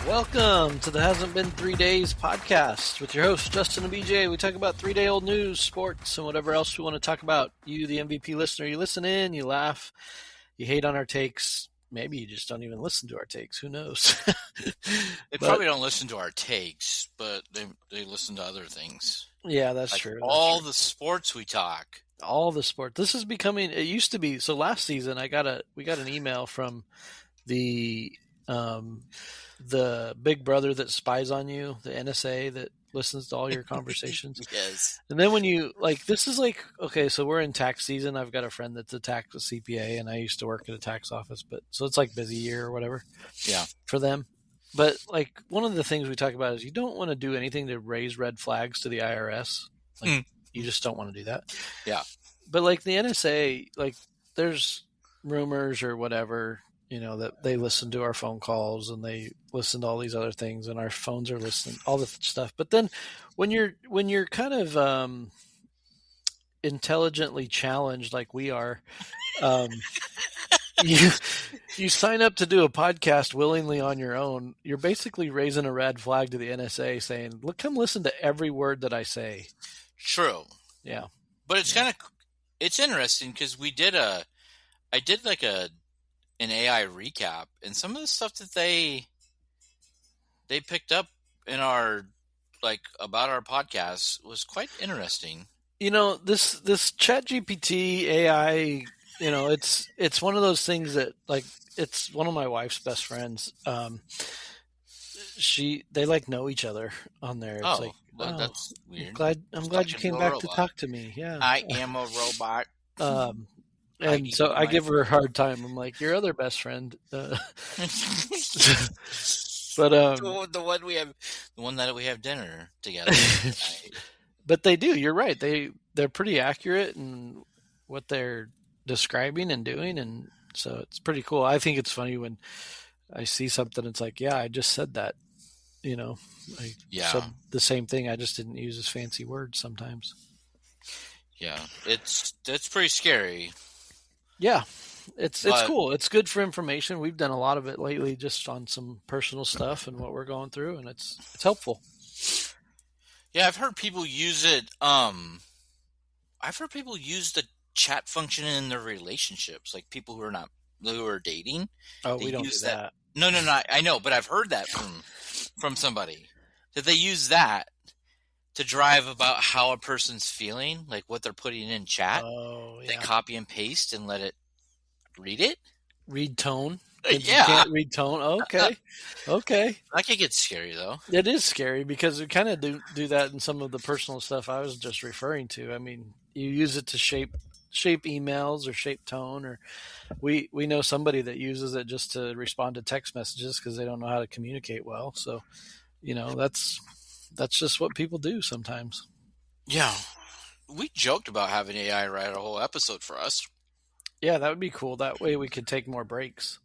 Welcome to the Hasn't Been 3 Days podcast with your hosts, Justin and BJ. We talk about 3-day-old news, sports, and whatever else we want to talk about. You, the MVP listener, you listen in, you laugh, you hate on our takes. Maybe you just don't even listen to our takes. Who knows? They probably don't listen to our takes, but they listen to other things. Yeah, that's true. The sports we talk. All the sports. This is becoming. It used to be. So last season, we got an email from the big brother that spies on you, the NSA that listens to all your conversations. Yes. And then when you this is okay, so we're in tax season. I've got a friend that's a tax CPA, and I used to work at a tax office, but so it's like busy year or whatever. Yeah. For them. But one of the things we talk about is you don't want to do anything to raise red flags to the IRS. You just don't want to do that. Yeah. But the NSA, there's rumors or whatever, that they listen to our phone calls and they listen to all these other things, and our phones are listening, all this stuff. But then when you're kind of intelligently challenged like we are, you sign up to do a podcast willingly on your own. You're basically raising a red flag to the NSA saying, look, come listen to every word that I say. True. Yeah. But it's interesting because I did an AI recap, and some of the stuff that they picked up in our about our podcast was quite interesting. This ChatGPT AI, it's one of those things that it's one of my wife's best friends. They know each other on there. It's that's weird. I'm glad you came back to talk to me. Yeah. I am a robot. And so I give her a hard time. I'm like, your other best friend. But the one that we have dinner together. But they do. You're right. They're pretty accurate in what they're describing and doing, and so it's pretty cool. I think it's funny when I see something. It's like, yeah, I just said that. Said the same thing. I just didn't use as fancy words sometimes. Yeah, it's pretty scary. Yeah, it's cool. It's good for information. We've done a lot of it lately, just on some personal stuff and what we're going through, and it's helpful. Yeah, I've heard people use it. I've heard people use the chat function in their relationships, like people who are dating. Oh, we don't do that. No. I know, but I've heard that from somebody that they use that to drive about how a person's feeling, like what they're putting in chat. Oh, yeah. They copy and paste and let it read it. Read tone. Yeah. You can't read tone. Okay. That could get scary, though. It is scary because we kind of do that in some of the personal stuff I was just referring to. I mean, you use it to shape emails or shape tone, or we know somebody that uses it just to respond to text messages because they don't know how to communicate well. So, that's just what people do sometimes. Yeah. We joked about having AI write a whole episode for us. Yeah, that would be cool. That way we could take more breaks.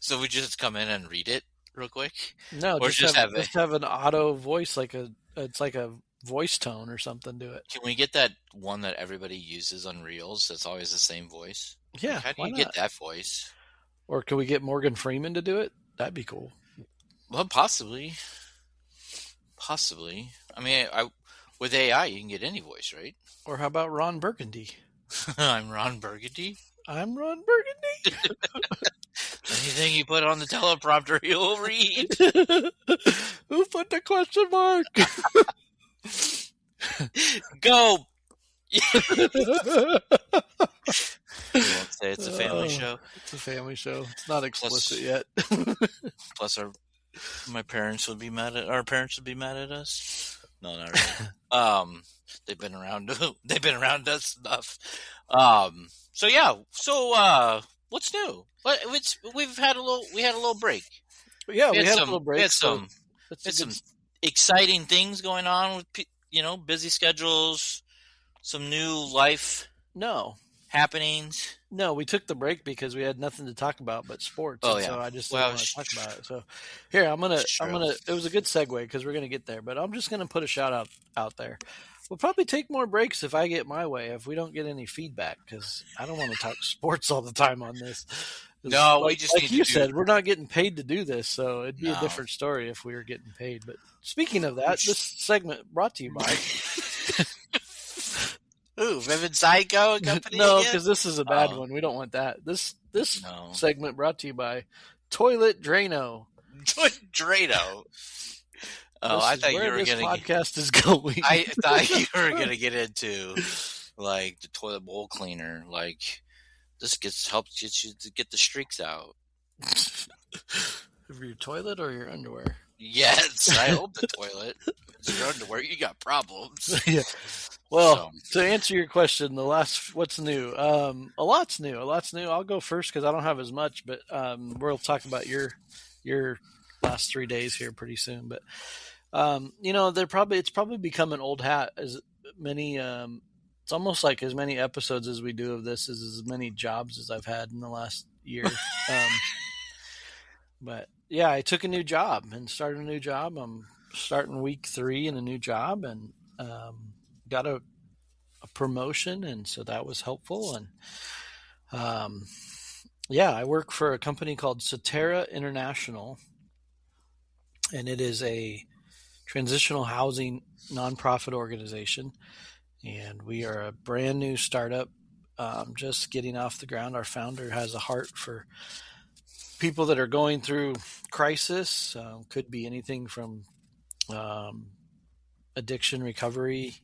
So we just come in and read it real quick? No, or just have an auto voice, it's like a voice tone or something to it. Can we get that one that everybody uses on Reels that's always the same voice? Yeah. How do you get that voice? Or can we get Morgan Freeman to do it? That'd be cool. Well, possibly. I mean, with AI, you can get any voice, right? Or how about Ron Burgundy? I'm Ron Burgundy. I'm Ron Burgundy. Anything you put on the teleprompter, he'll read. Who put the question mark? Go. You won't say it's a family show. It's a family show. It's not explicit yet. Plus, our parents would be mad at us. No, not really. They've been around us enough. So yeah. So what's new? We had a little break. Yeah, we had a little break. We had some exciting things going on with busy schedules, some new life happenings. No, we took the break because we had nothing to talk about but sports. So I just didn't want to talk about it. So here, I'm gonna. It was a good segue because we're gonna get there, but I'm just gonna put a shout out there. We'll probably take more breaks if I get my way, if we don't get any feedback, because I don't want to talk sports all the time on this. 'Cause No, we like just like need to you do said, we're not getting paid to do this, so it'd be a no. different story if we were getting paid. But speaking of that, this segment brought to you by Ooh, Vivid Psycho Company no, again? because this is a bad Oh, one. We don't want that. This no. segment brought to you by Toilet Drano. Drano. Oh, This I is thought you where were this gonna. podcast is going. I thought you were gonna get into like the toilet bowl cleaner. Like this helps get you to get the streaks out. For your toilet or your underwear? Yes, I hope the toilet. It's your underwear. You got problems. Yeah. Well, So to answer your question, what's new? A lot's new. A lot's new. I'll go first because I don't have as much, but we'll talk about your last 3 days here pretty soon. But it's probably become an old hat as many. It's almost like as many episodes as we do of this is as many jobs as I've had in the last year. But yeah, I took a new job and started a new job. I'm starting week 3 in a new job and got a promotion, and so that was helpful. And yeah, I work for a company called Cetera International, and it is a transitional housing nonprofit organization. And we are a brand new startup, just getting off the ground. Our founder has a heart for people that are going through crisis. Could be anything from addiction recovery,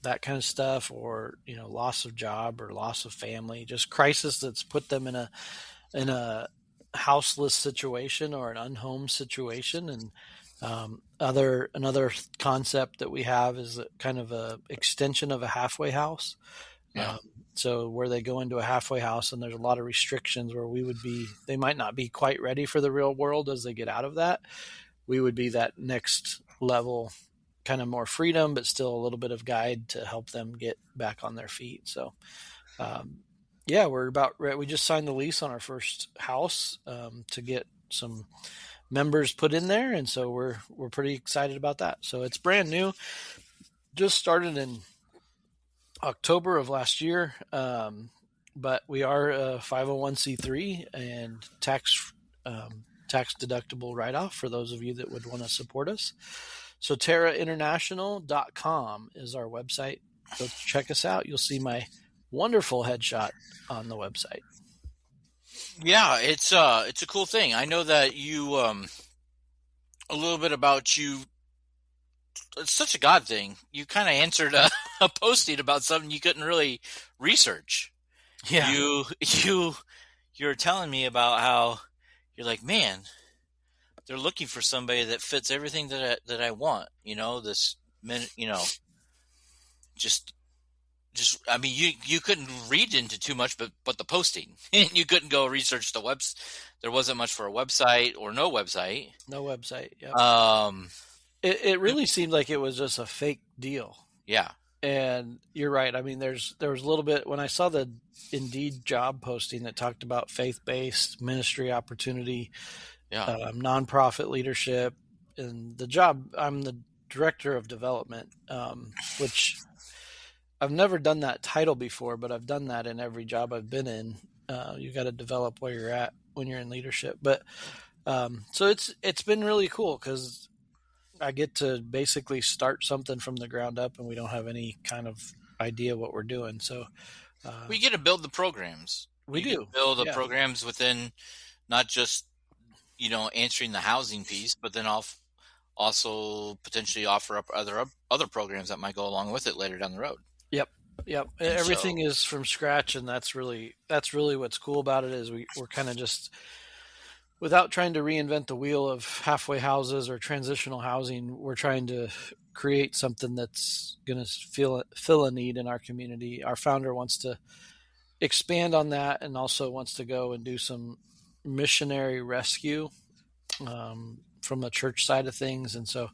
that kind of stuff, or loss of job or loss of family, just crisis that's put them in a houseless situation or an unhomed situation. And another concept that we have is kind of a extension of a halfway house. yeah, So where they go into a halfway house and there's a lot of restrictions where they might not be quite ready for the real world as they get out of that. We would be that next level, kind of more freedom, but still a little bit of guide to help them get back on their feet. So, yeah, we just signed the lease on our first house to get some members put in there, and so we're pretty excited about that. So it's brand new, just started in October of last year, but we are a 501c3 and tax deductible write-off for those of you that would want to support us. So terrainternational.com is our website. Go check us out. You'll see my wonderful headshot on the website. yeah. It's a cool thing. I know that you a little bit about you. It's such a God thing. You kind of answered a posting about something you couldn't really research. Yeah. You're telling me about how you're like, man, they're looking for somebody that fits everything that I want. This minute, just I mean, you couldn't read into too much, but the posting, you couldn't go research the webs. There wasn't much for a website or no website. No website. Yep. It really seemed like it was just a fake deal. Yeah. And you're right. I mean, there was a little bit when I saw the Indeed job posting that talked about faith-based ministry opportunity, nonprofit leadership, and the job. I'm the director of development, which I've never done that title before, but I've done that in every job I've been in. You got to develop where you're at when you're in leadership. But so it's been really cool because I get to basically start something from the ground up, and we don't have any kind of idea what we're doing. So we get to build the programs. We do build the programs within not just answering the housing piece, but then also potentially offer up other programs that might go along with it later down the road. Yep. And everything is from scratch, and that's really what's cool about it is we're kind of just, without trying to reinvent the wheel of halfway houses or transitional housing, we're trying to create something that's going to fill a need in our community. Our founder wants to expand on that and also wants to go and do some missionary rescue from the church side of things. And so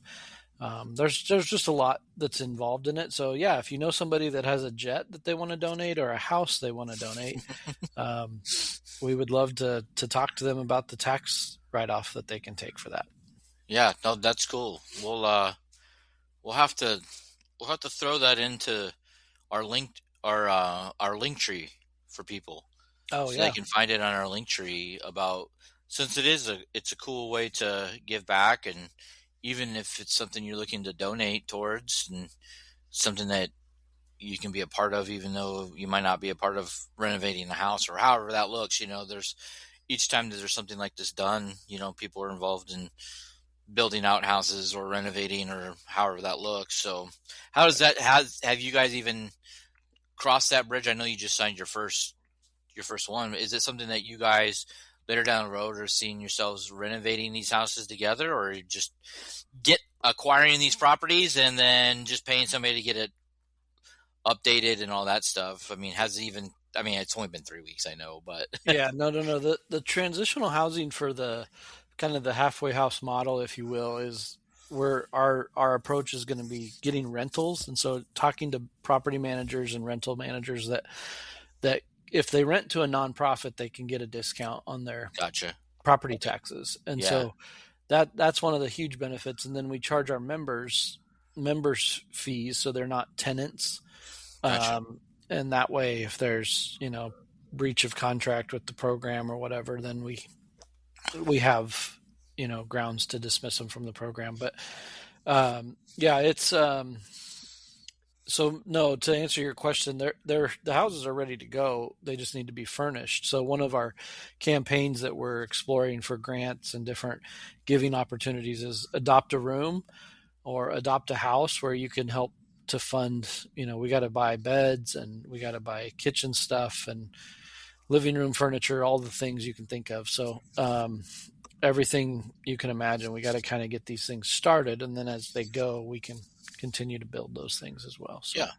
there's just a lot that's involved in it. So yeah, if you know somebody that has a jet that they want to donate or a house they want to donate, we would love to talk to them about the tax write-off that they can take for that. Yeah, no, that's cool. We'll have to throw that into our link tree for people. Oh so they yeah. can find it on our link tree about, since it's a cool way to give back, and even if it's something you're looking to donate towards and something that you can be a part of, even though you might not be a part of renovating the house or however that looks. There's each time that there's something like this done, people are involved in building out houses or renovating or however that looks. So how does that, have you guys even crossed that bridge? I know you just signed your first one. Is it something that you guys later down the road are seeing yourselves renovating these houses together, or you just get acquiring these properties and then just paying somebody to get it updated and all that stuff? I mean, it's only been 3 weeks, I know, but Yeah, no. The transitional housing for the kind of the halfway house model, if you will, is where our approach is going to be getting rentals, and so talking to property managers and rental managers that if they rent to a nonprofit, they can get a discount on their gotcha. property Okay. taxes, and Yeah, so that's one of the huge benefits. And then we charge our members fees, so they're not tenants, gotcha. and that way, if there's breach of contract with the program or whatever, then we have grounds to dismiss them from the program. But yeah, it's so no, to answer your question, they're the houses are ready to go. They just need to be furnished. So one of our campaigns that we're exploring for grants and different giving opportunities is adopt a room or adopt a house where you can help to fund. We got to buy beds and we got to buy kitchen stuff and living room furniture, all the things you can think of. So everything you can imagine, we got to kind of get these things started, and then as they go, we can continue to build those things as well. So Yeah,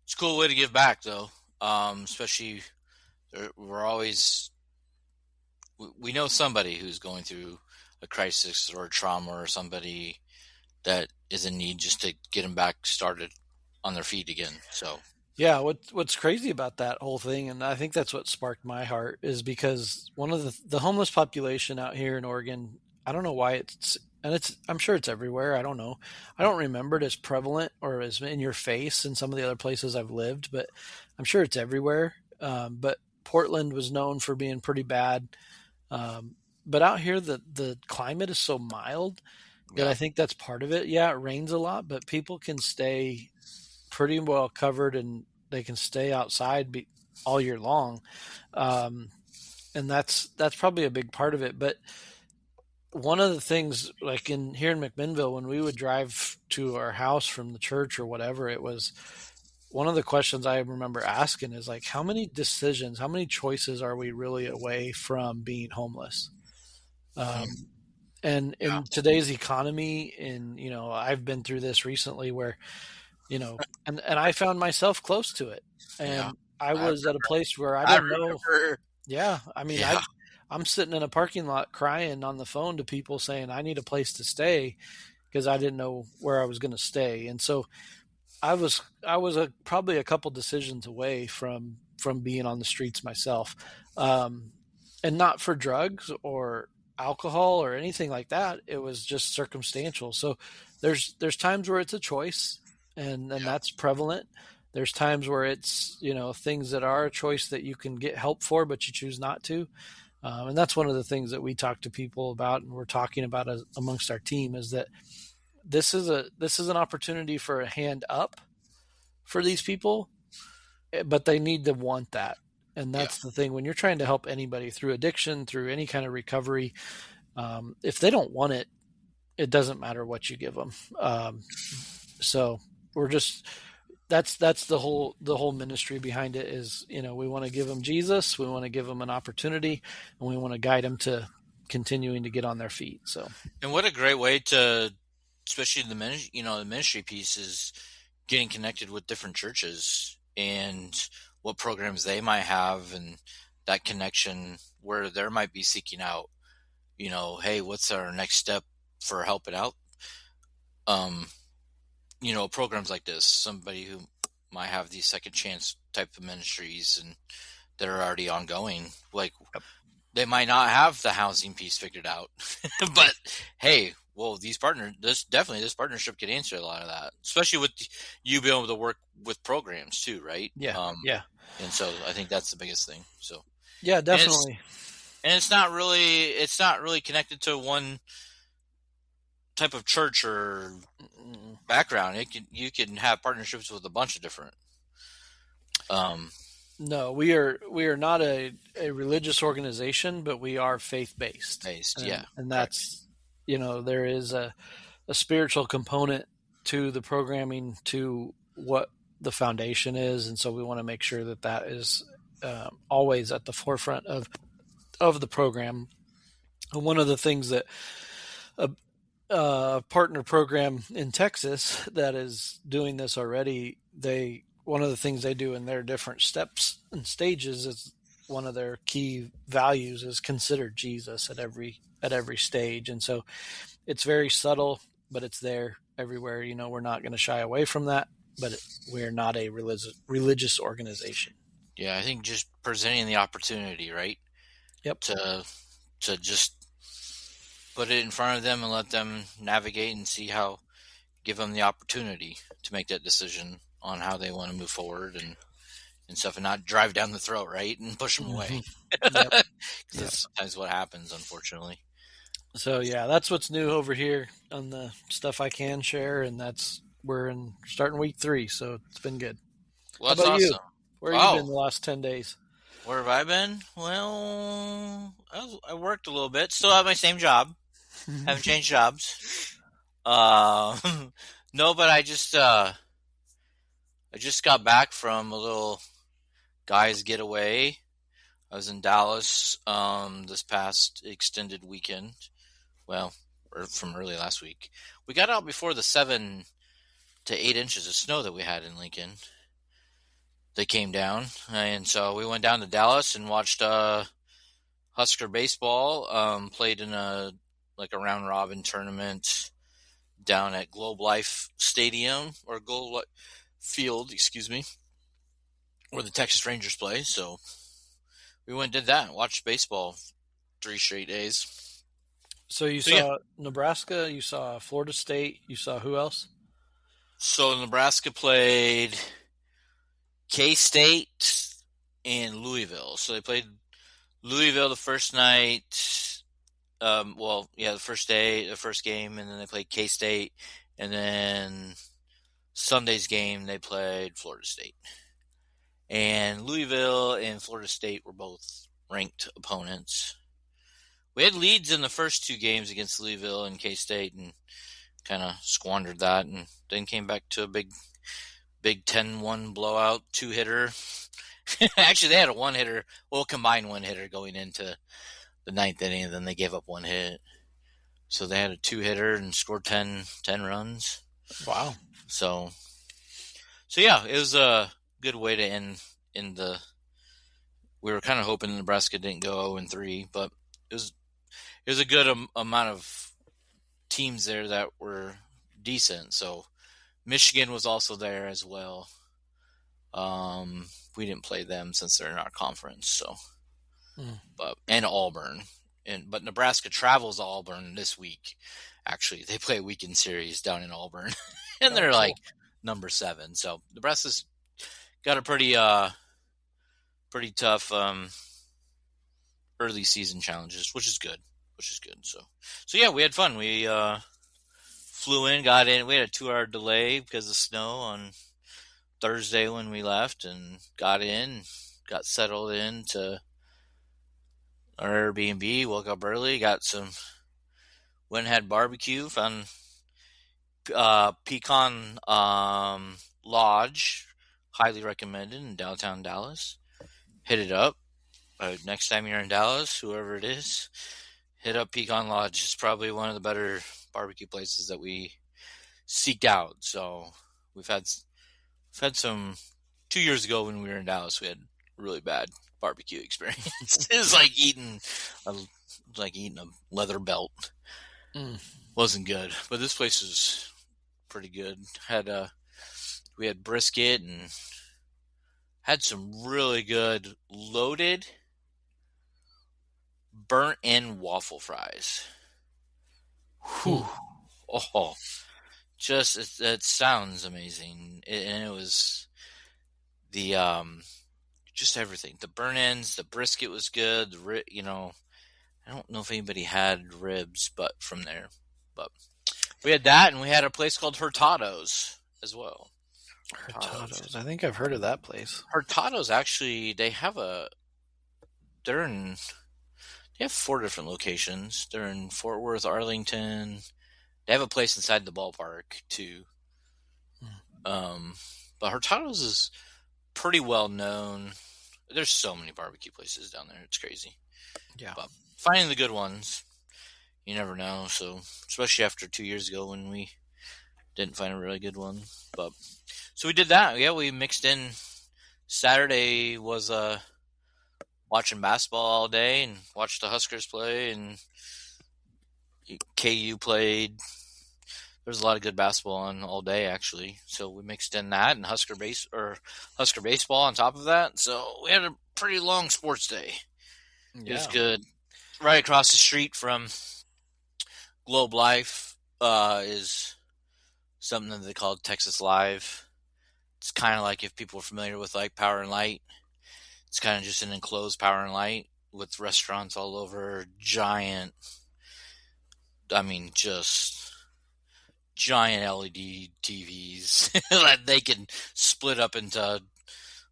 it's a cool way to give back, though. Especially, we're always we know somebody who's going through a crisis or a trauma, or somebody that is in need, just to get them back started on their feet again. So yeah, what's crazy about that whole thing, and I think that's what sparked my heart, is because one of the homeless population out here in Oregon, I don't know why it's I'm sure it's everywhere. I don't know. I don't remember it as prevalent or as in your face in some of the other places I've lived, but I'm sure it's everywhere. But Portland was known for being pretty bad. But out here, the climate is so mild that I yeah, think that's part of it. Yeah, it rains a lot, but people can stay pretty well covered and they can stay outside all year long. Um, and that's probably a big part of it. But one of the things, like in here in McMinnville, when we would drive to our house from the church or whatever, it was one of the questions I remember asking is like, how many decisions, how many choices are we really away from being homeless? hmm, Um, and yeah, in today's economy, and I've been through this recently where and I found myself close to it, yeah. and I I was at a place where I I didn't know. remember. Yeah, I mean, Yeah, I'm sitting in a parking lot crying on the phone to people saying I need a place to stay because I didn't know where I was going to stay, and so I was probably a couple decisions away from being on the streets myself, um, and not for drugs or alcohol or anything like that. It was just circumstantial. So there's times where it's a choice, and yeah. that's prevalent. There's times where it's things that are a choice that you can get help for, but you choose not to. And that's one of the things that we talk to people about, and we're talking about amongst our team, is that this is an opportunity for a hand up for these people, but they need to want that. And Yeah. that's the thing when you're trying to help anybody through addiction, through any kind of recovery. If they don't want it, it doesn't matter what you give them. So we're just that's the whole ministry behind it is we want to give them Jesus, we want to give them an opportunity, and we want to guide them to continuing to get on their feet. So And what a great way to, especially the ministry piece, is getting connected with different churches and what programs they might have, and that connection where they might be seeking out, hey, what's our next step for helping out? Um, programs like this, somebody who might have these second chance type of ministries and that are already ongoing, like they might not have the housing piece figured out, but hey, well, this partnership could answer a lot of that, especially with you being able to work with programs too, right? Yeah, yeah, And so I think that's the biggest thing. So, yeah, and it's definitely. and it's not really connected to one type of church or background. You can have partnerships with a bunch of different. Um, No, we are not a religious organization, but we are faith based, based, yeah, and correct. that's there is a spiritual component to the programming to what the foundation is, and so we want to make sure that that is always at the forefront of the program. And one of the things that a, a partner program in Texas that is doing this already, they one of the things they do in their different steps and stages is one of their key values is consider Jesus at every stage, and so it's very subtle, but it's there everywhere. We're not going to shy away from that, but we're not a religious organization. Yeah, I think just presenting the opportunity, right, Yep. to just put it in front of them and let them navigate and see how give them the opportunity to make that decision on how they want to move forward and stuff, and not drive down the throat, right, and push them away. Mm-hmm. Yep. Because Yep. that's sometimes what happens, unfortunately. So yeah, that's what's new over here on the stuff I can share, and we're in starting week 3, so it's been good. Well, How that's about you? awesome. Where you been Oh, the last 10 days? where have I been? Well, I worked a little bit. Still have my same job. Haven't changed jobs. No, but I just got back from a little guys getaway. I was in Dallas this past extended weekend. Well, or from early last week. We got out before the 7 to 8 inches of snow that we had in Lincoln. They came down, and so we went down to Dallas and watched Husker baseball. Played in a round robin tournament down at Globe Life Stadium or Globe Field, excuse me, where the Texas Rangers play. So we went and did that and watched baseball 3 straight days. So you So yeah, saw Nebraska, you saw Florida State, you saw who else? so Nebraska played K-State and Louisville. So they played Louisville the first night. The first day, the first game, and then they played K-State, and then Sunday's game they played Florida State. And Louisville and Florida State were both ranked opponents. We had leads in the first 2 games against Louisville and K-State, and kind of squandered that, and then came back to a big 10-1 blowout 2-hitter. Actually, they had a 1-hitter, combined 1-hitter going into the 9th inning, and then they gave up 1 hit. So they had a 2-hitter and scored 10 runs. Wow. So yeah, it was a good way to end in the. We were kind of hoping Nebraska didn't go 0-3, but it was a good amount of teams there that were decent. So Michigan was also there as well. We didn't play them since they're in our conference. So, and Auburn, but Nebraska travels to Auburn this week. Actually, they play a weekend series down in Auburn, and they're cool. number 7. So Nebraska's got a pretty tough early season challenges, which is good. So yeah, we had fun. We flew in, got in. We had a 2-hour delay because of snow on Thursday when we left, and got got settled into our Airbnb, woke up early, went and had barbecue, found Pecan Lodge, highly recommended in downtown Dallas. Hit it up. Next time you're in Dallas, whoever it is, hit up Pecan Lodge. It's probably one of the better barbecue places that we seeked out. So we've had some 2 years ago when we were in Dallas. We had a really bad barbecue experience. It was like eating a leather belt. Wasn't good, but this place was pretty good. We had brisket and had some really good loaded burnt-in waffle fries. Whew. Oh, just it sounds amazing, and it was the just everything. The burn ends, the brisket was good. I don't know if anybody had ribs, but from there, but we had that, and we had a place called Hurtado's as well. Hurtado's. Hurtado's. I think I've heard of that place. Hurtado's actually they're in they have 4 different locations. They're in Fort Worth, Arlington. They have a place inside the ballpark too. Um, but Hurtado's is pretty well known. There's so many barbecue places down there. It's crazy. Yeah. But finding the good ones, you never know. So, especially after 2 years ago when we didn't find a really good one. But so we did that. Yeah, we mixed in. Saturday was watching basketball all day and watched the Huskers play, and KU played. There's a lot of good basketball on all day actually. So we mixed in that and Husker baseball on top of that. So we had a pretty long sports day. It was good. Right across the street from Globe Life is something that they call Texas Live. It's kind of like, if people are familiar with like Power and Light, it's kind of just an enclosed Power and Light with restaurants all over, just giant LED TVs that they can split up into,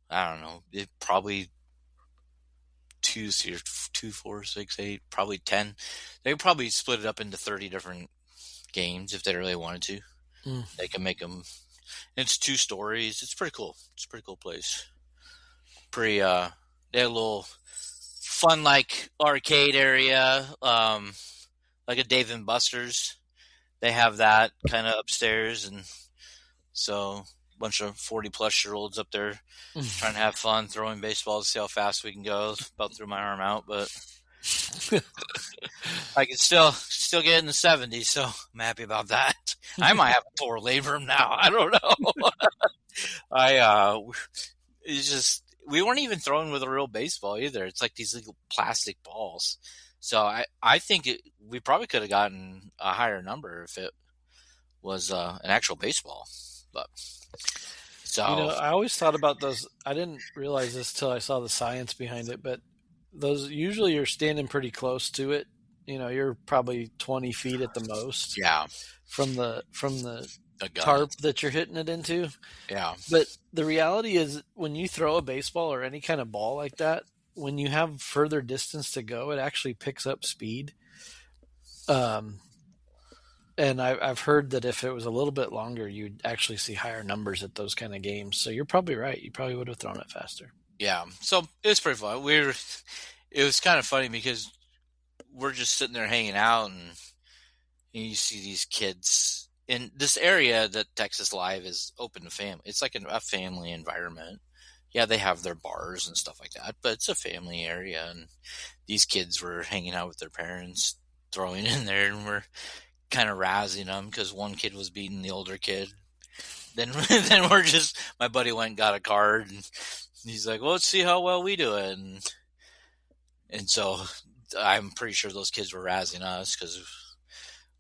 I don't know, probably 2, 4, 6, 8, probably 10. They could probably split it up into 30 different games if they really wanted to. They can make them. It's 2 stories. It's pretty cool. It's a pretty cool place. They had a little fun like arcade area, like a Dave and Buster's. They have that kind of upstairs, and so a bunch of 40-plus-year-olds up there trying to have fun throwing baseballs, see how fast we can go. About threw my arm out, but I can still get in the 70s, so I'm happy about that. I might have a poor labrum now. I don't know. It's just, we weren't even throwing with a real baseball either. It's like these little plastic balls. So I think we probably could have gotten a higher number if it was an actual baseball. But so I always thought about those. I didn't realize this till I saw the science behind it, but those usually you're standing pretty close to it. You're probably 20 feet at the most. Yeah. From the tarp that you're hitting it into. Yeah. But the reality is, when you throw a baseball or any kind of ball like that, when you have further distance to go, it actually picks up speed. And I've heard that if it was a little bit longer, you'd actually see higher numbers at those kind of games. So you're probably right. You probably would have thrown it faster. Yeah. So it was pretty fun. It was kind of funny because we're just sitting there hanging out, and you see these kids in this area that Texas Live is open to family. It's like a family environment. Yeah, they have their bars and stuff like that, but it's a family area, and these kids were hanging out with their parents, throwing in there, and we're kind of razzing them because one kid was beating the older kid. Then my buddy went and got a card, and he's like, well, let's see how well we do it. And so I'm pretty sure those kids were razzing us because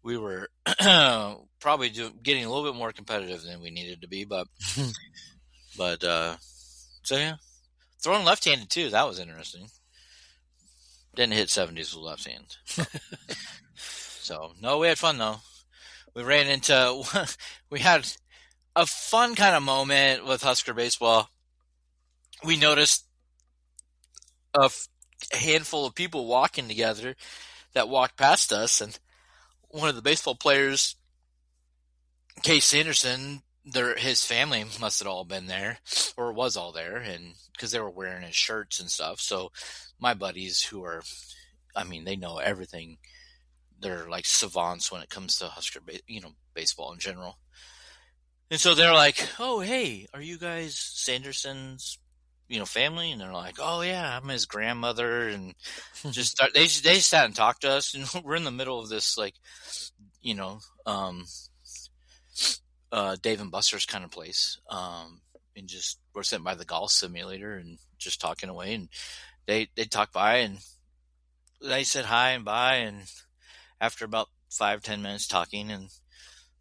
we were probably getting a little bit more competitive than we needed to be. But so yeah, throwing left-handed too. That was interesting. Didn't hit 70s with left hand. So no, we had fun though. We had a fun kind of moment with Husker baseball. We noticed a handful of people walking together that walked past us, and one of the baseball players, Case Sanderson, his family must have all been there, or was all there, and because they were wearing his shirts and stuff. So my buddies who are, they know everything. They're like savants when it comes to Husker, baseball in general. And so they're like, "Oh, hey, are you guys Sanderson's, family?" And they're like, "Oh yeah, I'm his grandmother." And they sat and talked to us, and we're in the middle of this Dave and Buster's kind of place, and just we're sitting by the golf simulator and just talking away. And they talked by, and they said hi and bye, and after about 5-10 minutes talking, and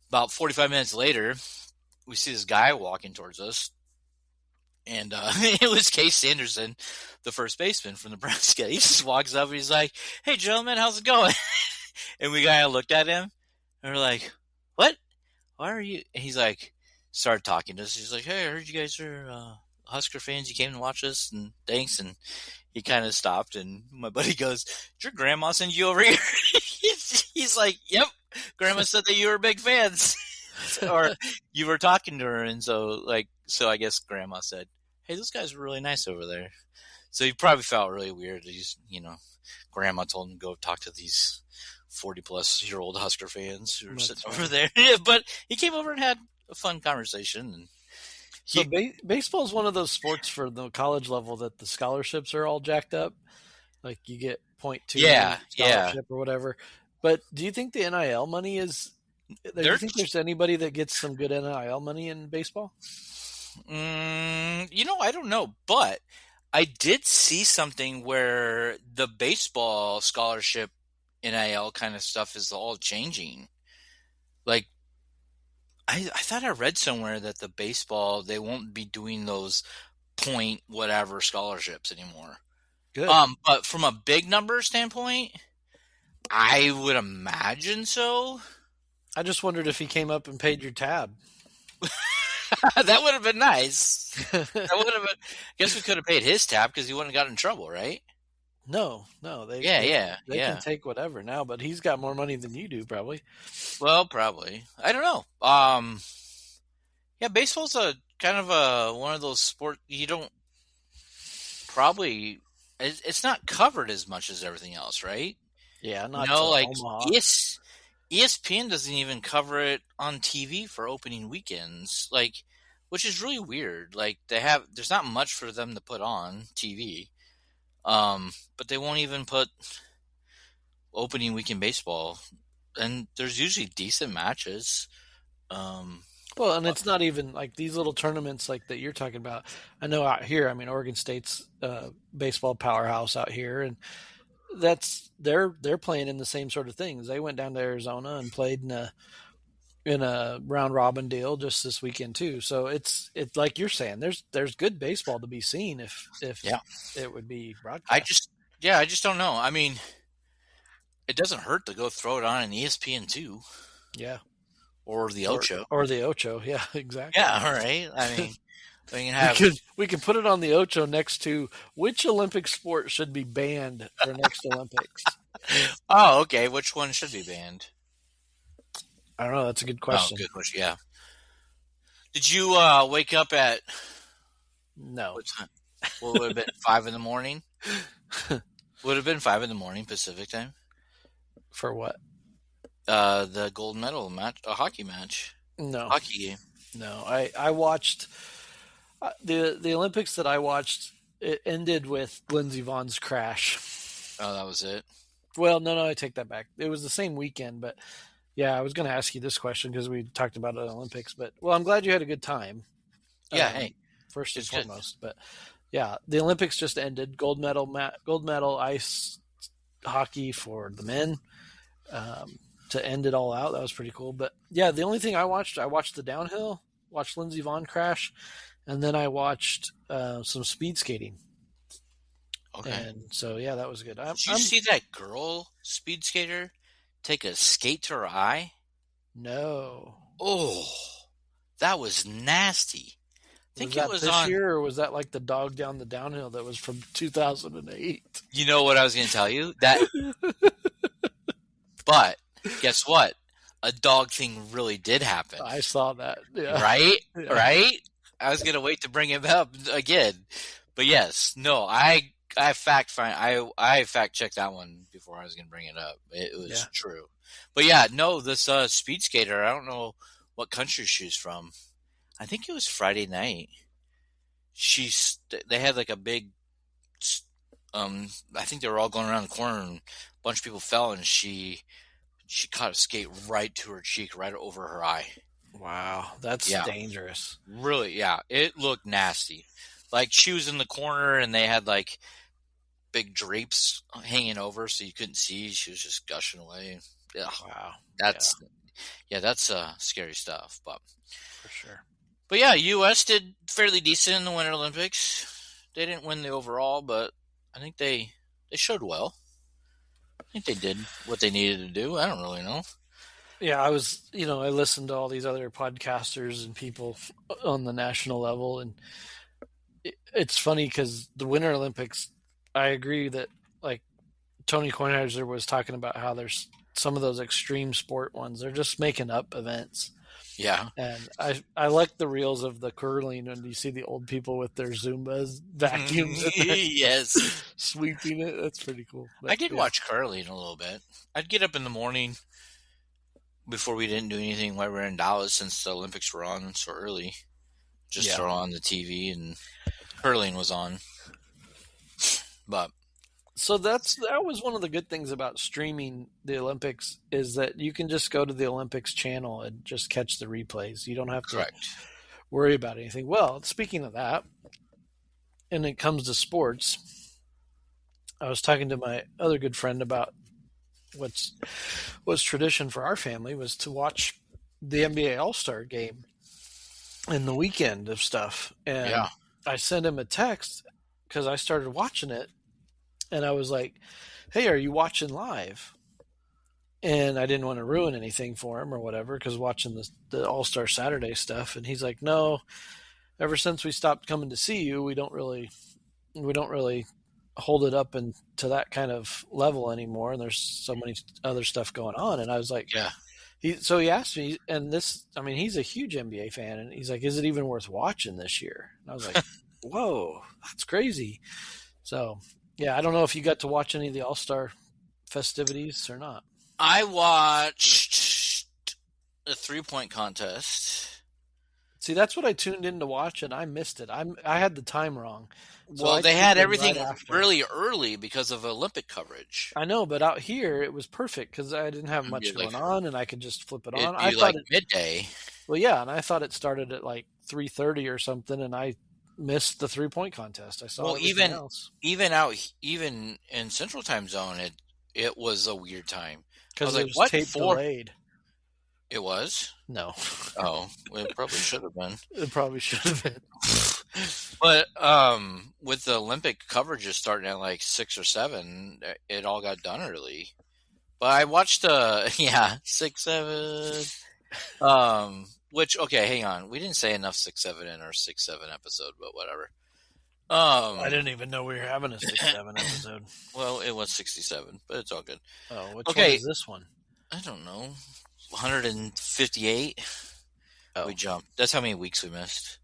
About 45 minutes later, we see this guy walking towards us, and it was Case Sanderson, the first baseman from Nebraska. He just walks up and he's like, "Hey, gentlemen, how's it going?" And we kind of looked at him and we're like, "What? Why are you?" And he's like, started talking to us. He's like, "Hey, I heard you guys are Husker fans. You came to watch us, and thanks." And he kind of stopped, and my buddy goes, "Did your grandma send you over here?" He's like, "Yep, grandma said that you were big fans." Or you were talking to her, and so I guess grandma said, "Hey, those guys are really nice over there." So he probably felt really weird. Grandma told him to go talk to these 40-plus-year-old Husker fans who were That's sitting funny. over there. But he came over and had a fun conversation. And So he, baseball is one of those sports for the college level that the scholarships are all jacked up. Like you get point two yeah, yeah, scholarship or whatever. But do you think the NIL money is? Do you they're, think there's anybody that gets some good NIL money in baseball? I don't know, but I did see something where the baseball scholarship NIL kind of stuff is all changing. Like, I thought I read somewhere that the baseball, they won't be doing those point whatever scholarships anymore. Good. But from a big number standpoint, I would imagine so. I just wondered if he came up and paid your tab. That would have been nice. That would have been. I guess we could have paid his tab because he wouldn't have got in trouble, right? No, Yeah, yeah, they can yeah. take whatever now, but he's got more money than you do, probably. Well, probably. I don't know. Yeah, baseball's a kind of a one of those sport you don't probably. It's not covered as much as everything else, right? Yeah, not to Like Omaha. ESPN doesn't even cover it on TV for opening weekends, like, which is really weird. Like there's not much for them to put on TV, but they won't even put opening weekend baseball, and there's usually decent matches. Um, Well, and it's not even like these little tournaments like that you're talking about. I know out here, I mean, Oregon State's baseball powerhouse out here, and they're playing in the same sort of things. They went down to Arizona and played in a round robin deal just this weekend too. So it's like you're saying, there's good baseball to be seen if yeah, it would be I broadcast. just yeah, I just don't know. I mean, it doesn't hurt to go throw it on an ESPN two Yeah, or the or Ocho. or the Ocho. Yeah, exactly. Yeah, all right. I mean, we can We have. could we could put it on the Ocho next to which Olympic sport should be banned for next Olympics. Oh, okay. Which one should be banned? I don't know. That's a good Oh, question. good question. Yeah. Did you wake up at No, what time? What would have been 5 in the morning? Would have been 5 in the morning Pacific time. for what? The gold medal match, a hockey match, No, hockey game. no. I watched the Olympics that I watched. It ended with Lindsey Vohn's crash. Oh, that was it. Well, no, I take that back. It was the same weekend, but yeah, I was going to ask you this question because we talked about the Olympics. But well, I'm glad you had a good time. Yeah. Hey, First and it's good. foremost, but yeah, the Olympics just ended. Gold medal ice hockey for the men to end it all out. That was pretty cool. But yeah, the only thing I watched the downhill, watched Lindsey Vonn crash, and then I watched some speed skating. Okay. And so yeah, that was good. Did you see that girl speed skater take a skate to her eye? No. Oh, that was nasty. I Was think it that was this on. year, or was that like the dog down the downhill that was from 2008? You know what I was going to tell you? But guess what? A dog thing really did happen. I saw that. Yeah. Right? Yeah. Right? I was going to wait to bring it up again. But yes, no, I fact checked that one before I was going to bring it up. It was Yeah. true. But yeah, no, this speed skater, I don't know what country she's from. I think it was Friday night. They had like a big I think they were all going around the corner and a bunch of people fell, and she caught a skate right to her cheek, right over her eye. Wow, that's Yeah. dangerous. Really, yeah. It looked nasty. Like she was in the corner and they had like big drapes hanging over so you couldn't see. She was just gushing away. Yeah. Wow. That's Yeah, that's scary stuff. For sure. But yeah, U.S. did fairly decent in the Winter Olympics. They didn't win the overall, but I think they showed well. I think they did what they needed to do. I don't really know. Yeah, I listened to all these other podcasters and people on the national level, and it's funny because the Winter Olympics, I agree that like Tony Kornheiser was talking about how there's some of those extreme sport ones, they're just making up events. Yeah. And I like the reels of the curling when you see the old people with their Zumbas vacuums and they're Yes. sweeping it. That's pretty cool. I But did yeah, watch curling a little bit. I'd get up in the morning before we didn't do anything while we were in Dallas since the Olympics were on so early. Just yeah. throw on the TV and curling was on. But So that was one of the good things about streaming the Olympics is that you can just go to the Olympics channel and just catch the replays. You don't have to correct. worry about anything. Well, speaking of that, and it comes to sports, I was talking to my other good friend about what's was tradition for our family was to watch the NBA All-Star game in the weekend of stuff. And Yeah. I sent him a text because I started watching it and I was like, "Hey, are you watching live?" And I didn't want to ruin anything for him or whatever because watching the All Star Saturday stuff. And he's like, "No, ever since we stopped coming to see you, we don't really hold it up and to that kind of level anymore. And there's so many other stuff going on." And I was like, Yeah. he asked me, and I mean, he's a huge NBA fan, and he's like, "Is it even worth watching this year?" And I was like, "Whoa, that's crazy." So yeah, I don't know if you got to watch any of the All Star festivities or not. I watched a 3-point contest. See, that's what I tuned in to watch, and I missed it. I had the time wrong, so Well, I they tuned had in right everything after. really early because of Olympic coverage. I know, but out here it was perfect because I didn't have It'd be much like going on, and I could just flip it on. it'd I be thought like it, midday. well, yeah, and I thought it started at like 3:30 or something, and I missed the 3-point contest. I saw Well, everything else even in Central Time Zone, it was a weird time. I was because it like, was "What tape for?" delayed. It was. No, Oh, well, it probably should have been. it probably should have been. But with the Olympic coverages starting at like 6 or 7, it all got done early. But I watched yeah 6, 7. Which okay, hang on, we didn't say enough 6, 7 in our 6, 7 episode, but whatever. I didn't even know we were having a 6-7 episode. Well, it was 67, but it's all good. Oh, which one Okay, is this one? I don't know, 158. Oh, We jumped. That's how many weeks we missed.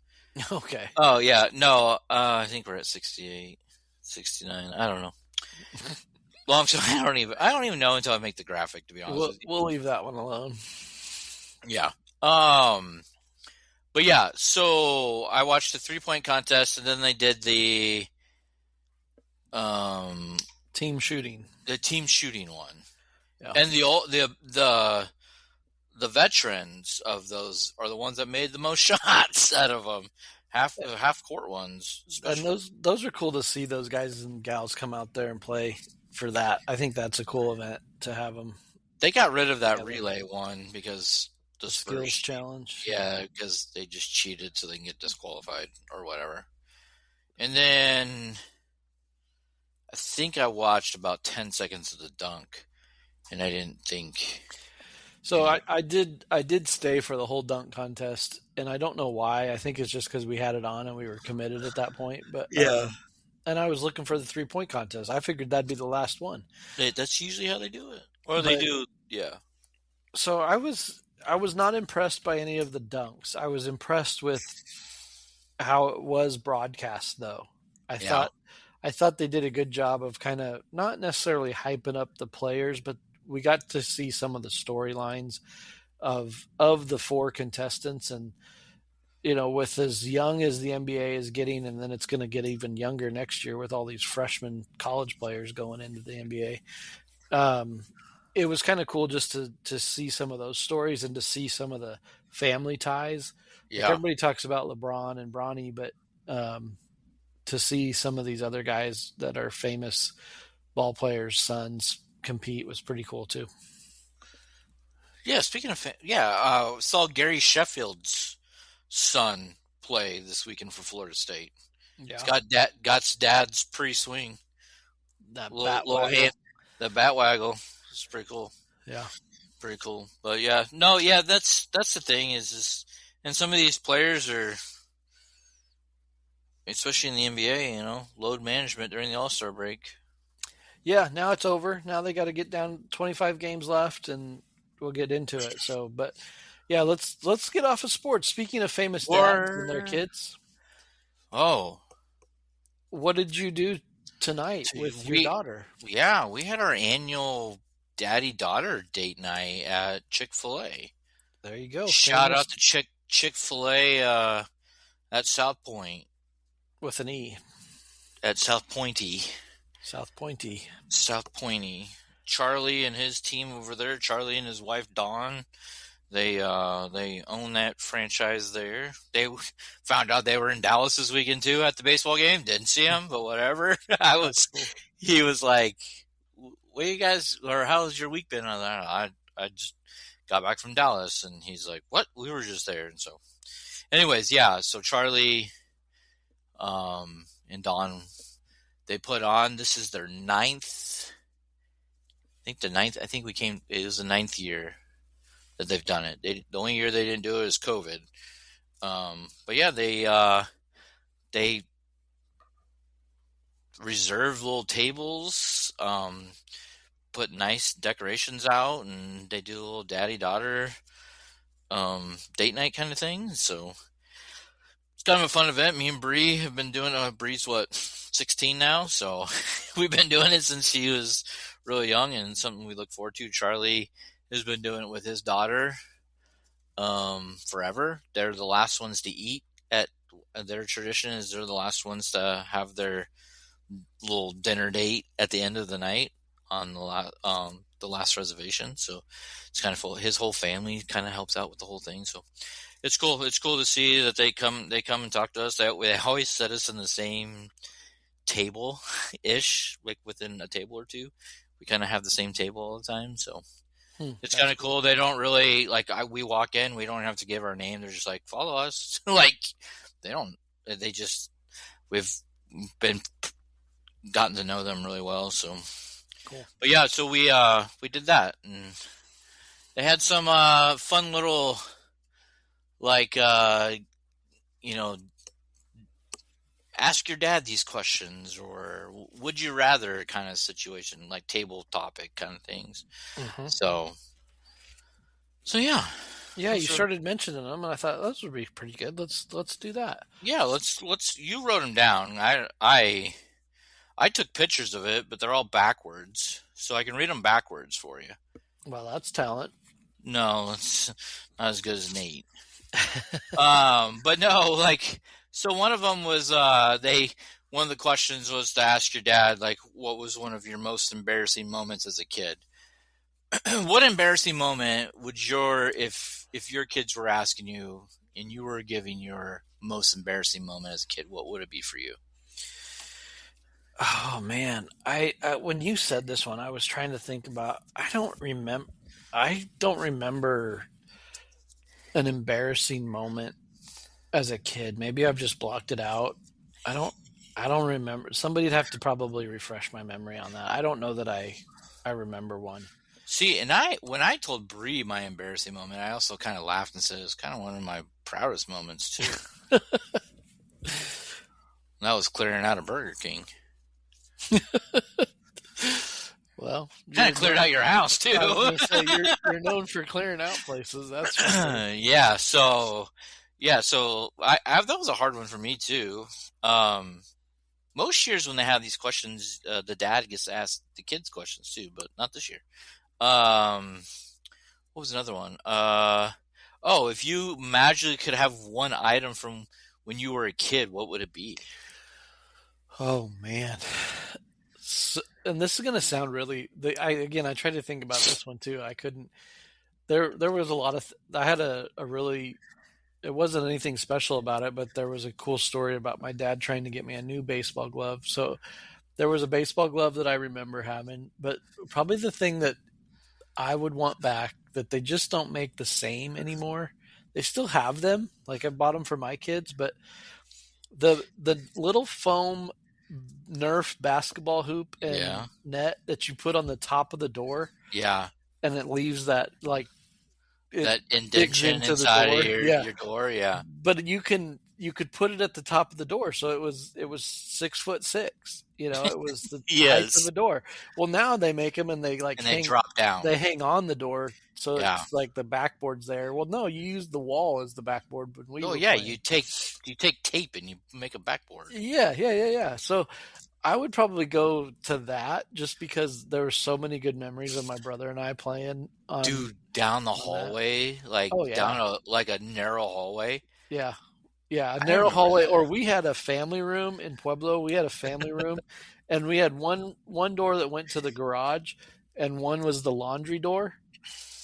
okay. Oh yeah, no, I think we're at 68, 69. I don't know. Long story. I don't even know until I make the graphic. To be honest We'll with you. we'll leave that one alone. Yeah. Um. But yeah. So I watched the 3-point contest, and then they did um Team shooting. the team shooting one, Yeah. and the veterans of those are the ones that made the most shots out of them. Half court ones, And especially. those are cool to see those guys and gals come out there and play for that. I think that's a cool event to have them. They got rid of that together. relay one because the Skills Spurs. challenge. Yeah, because they just cheated so they can get disqualified or whatever. And then I think I watched about 10 seconds of the dunk, and I didn't think. So I did stay for the whole dunk contest, and I don't know why. I think it's just because we had it on and we were committed at that point. But and I was looking for the 3-point contest. I figured that'd be the last one. That's usually how they do it. Or they do, yeah. So I was not impressed by any of the dunks. I was impressed with how it was broadcast, though. I Yeah. thought I thought they did a good job of kind of not necessarily hyping up the players, but we got to see some of the storylines of the 4 contestants, and with as young as the NBA is getting, and then it's going to get even younger next year with all these freshman college players going into the NBA. It was kind of cool just to see some of those stories and to see some of the family ties. Like Yeah. everybody talks about LeBron and Bronny, but to see some of these other guys that are famous ball players' sons compete was pretty cool too. Yeah, speaking of saw Gary Sheffield's son play this weekend for Florida State. It's Yeah, got dad's pre swing, that bat little hand, waggle. the bat waggle. It's pretty cool, Yeah, pretty cool. But yeah, no, yeah, that's the thing is, and some of these players are, especially in the NBA, load management during the All Star break. yeah. Now it's over. Now they got to get down 25 games left, and we'll get into it. So, but yeah, let's get off of sports. Speaking of famous dads and their Or kids, oh, what did you do tonight with your we daughter? yeah, we had our annual daddy daughter date night at Chick-fil-A. There you go. Shout Famous out to Chick-fil-A at South Point, with an E. at South Pointy, South Pointy. South Pointy. Charlie and his team over there, Charlie and his wife Dawn, they own that franchise there. They found out they were in Dallas this weekend too at the baseball game. Didn't see him, but whatever. That's cool. He was like, "What you guys, or how's your week been?" I just got back from Dallas, and he's like, "What? We were just there." And so, anyways, yeah. So Charlie, and Dawn, they put on. This is their ninth. I think the ninth. I think we came. It was the ninth year that they've done it. The only year they didn't do it is COVID. But yeah, they reserve little tables, put nice decorations out, and they do a little daddy daughter date night kind of thing. So it's kind of a fun event. Me and Bree have been doing. Bree's what, 16 now, so we've been doing it since she was really young, and something we look forward to. Charlie has been doing it with his daughter forever. They're the last ones to eat at their tradition is they're the last ones to have their little dinner date at the end of the night on the last reservation. So it's kind of full. His whole family kind of helps out with the whole thing. So it's cool. It's cool to see that they come and talk to us. They always set us in the same table ish, like within a table or two. We kind of have the same table all the time. So it's kind That's of cool. cool. They don't really we walk in, we don't have to give our name. They're just like, follow us. Like they don't, they just, we've been gotten to know them really well. So, Cool. but yeah, so we did that, and they had some fun little like you know ask your dad these questions, or would you rather kind of situation, like table topic kind of things. Hmm. So yeah, Yeah, you those are, started mentioning them, and I thought those would be pretty good. Let's do that. yeah. Let's you wrote them down. I took pictures of it, but they're all backwards, so I can read them backwards for you. Well, that's talent. No, it's not as good as Nate. But no, like, so one of them was one of the questions was to ask your dad, like, what was one of your most embarrassing moments as a kid? What embarrassing moment would if your kids were asking you and you were giving your most embarrassing moment as a kid, what would it be for you? Oh man, I when you said this one, I was trying to think about. I don't remember. I don't remember an embarrassing moment as a kid. Maybe I've just blocked it out. I don't. I don't remember. Somebody'd have to probably refresh my memory on that. I don't know that I remember one. See, and when I told Bree my embarrassing moment, I also kind of laughed and said it's kind of one of my proudest moments too. And that was clearing out a Burger King. Well, Kind of cleared out your house too. I was going to say you're known for clearing out places. That's for sure. Yeah. So that was a hard one for me too. Most years when they have these questions, the dad gets asked the kids questions too, but not this year. What was another one? If you magically could have one item from when you were a kid, what would it be? Oh man. And this is going to sound really. I tried to think about this one too. I couldn't. There was a lot of. I had a really. It wasn't anything special about it, but there was a cool story about my dad trying to get me a new baseball glove. So there was a baseball glove that I remember having, but probably the thing that I would want back that they just don't make the same anymore. They still have them. Like I bought them for my kids, but the little foam Nerf basketball hoop and Yeah. net that you put on the top of the door Yeah. and it leaves that like it That digs indentation into the inside of door. Yeah. your door. Yeah. But you could put it at the top of the door, so it was 6'6". It was the height of Yes. the door. Well, now they make them and they like And they drop down. they hang on the door, so Yeah. it's like the backboard's there. Well, no, you use the wall as the backboard when we Oh were yeah. playing. You take tape and you make a backboard. Yeah. So I would probably go to that just because there were so many good memories of my brother and I playing on. Dude, down the that. hallway, like Oh yeah, down a narrow hallway. yeah. Yeah, a I narrow remember hallway, that. or we had a family room in Pueblo. We had a family room, and we had one door that went to the garage, and one was the laundry door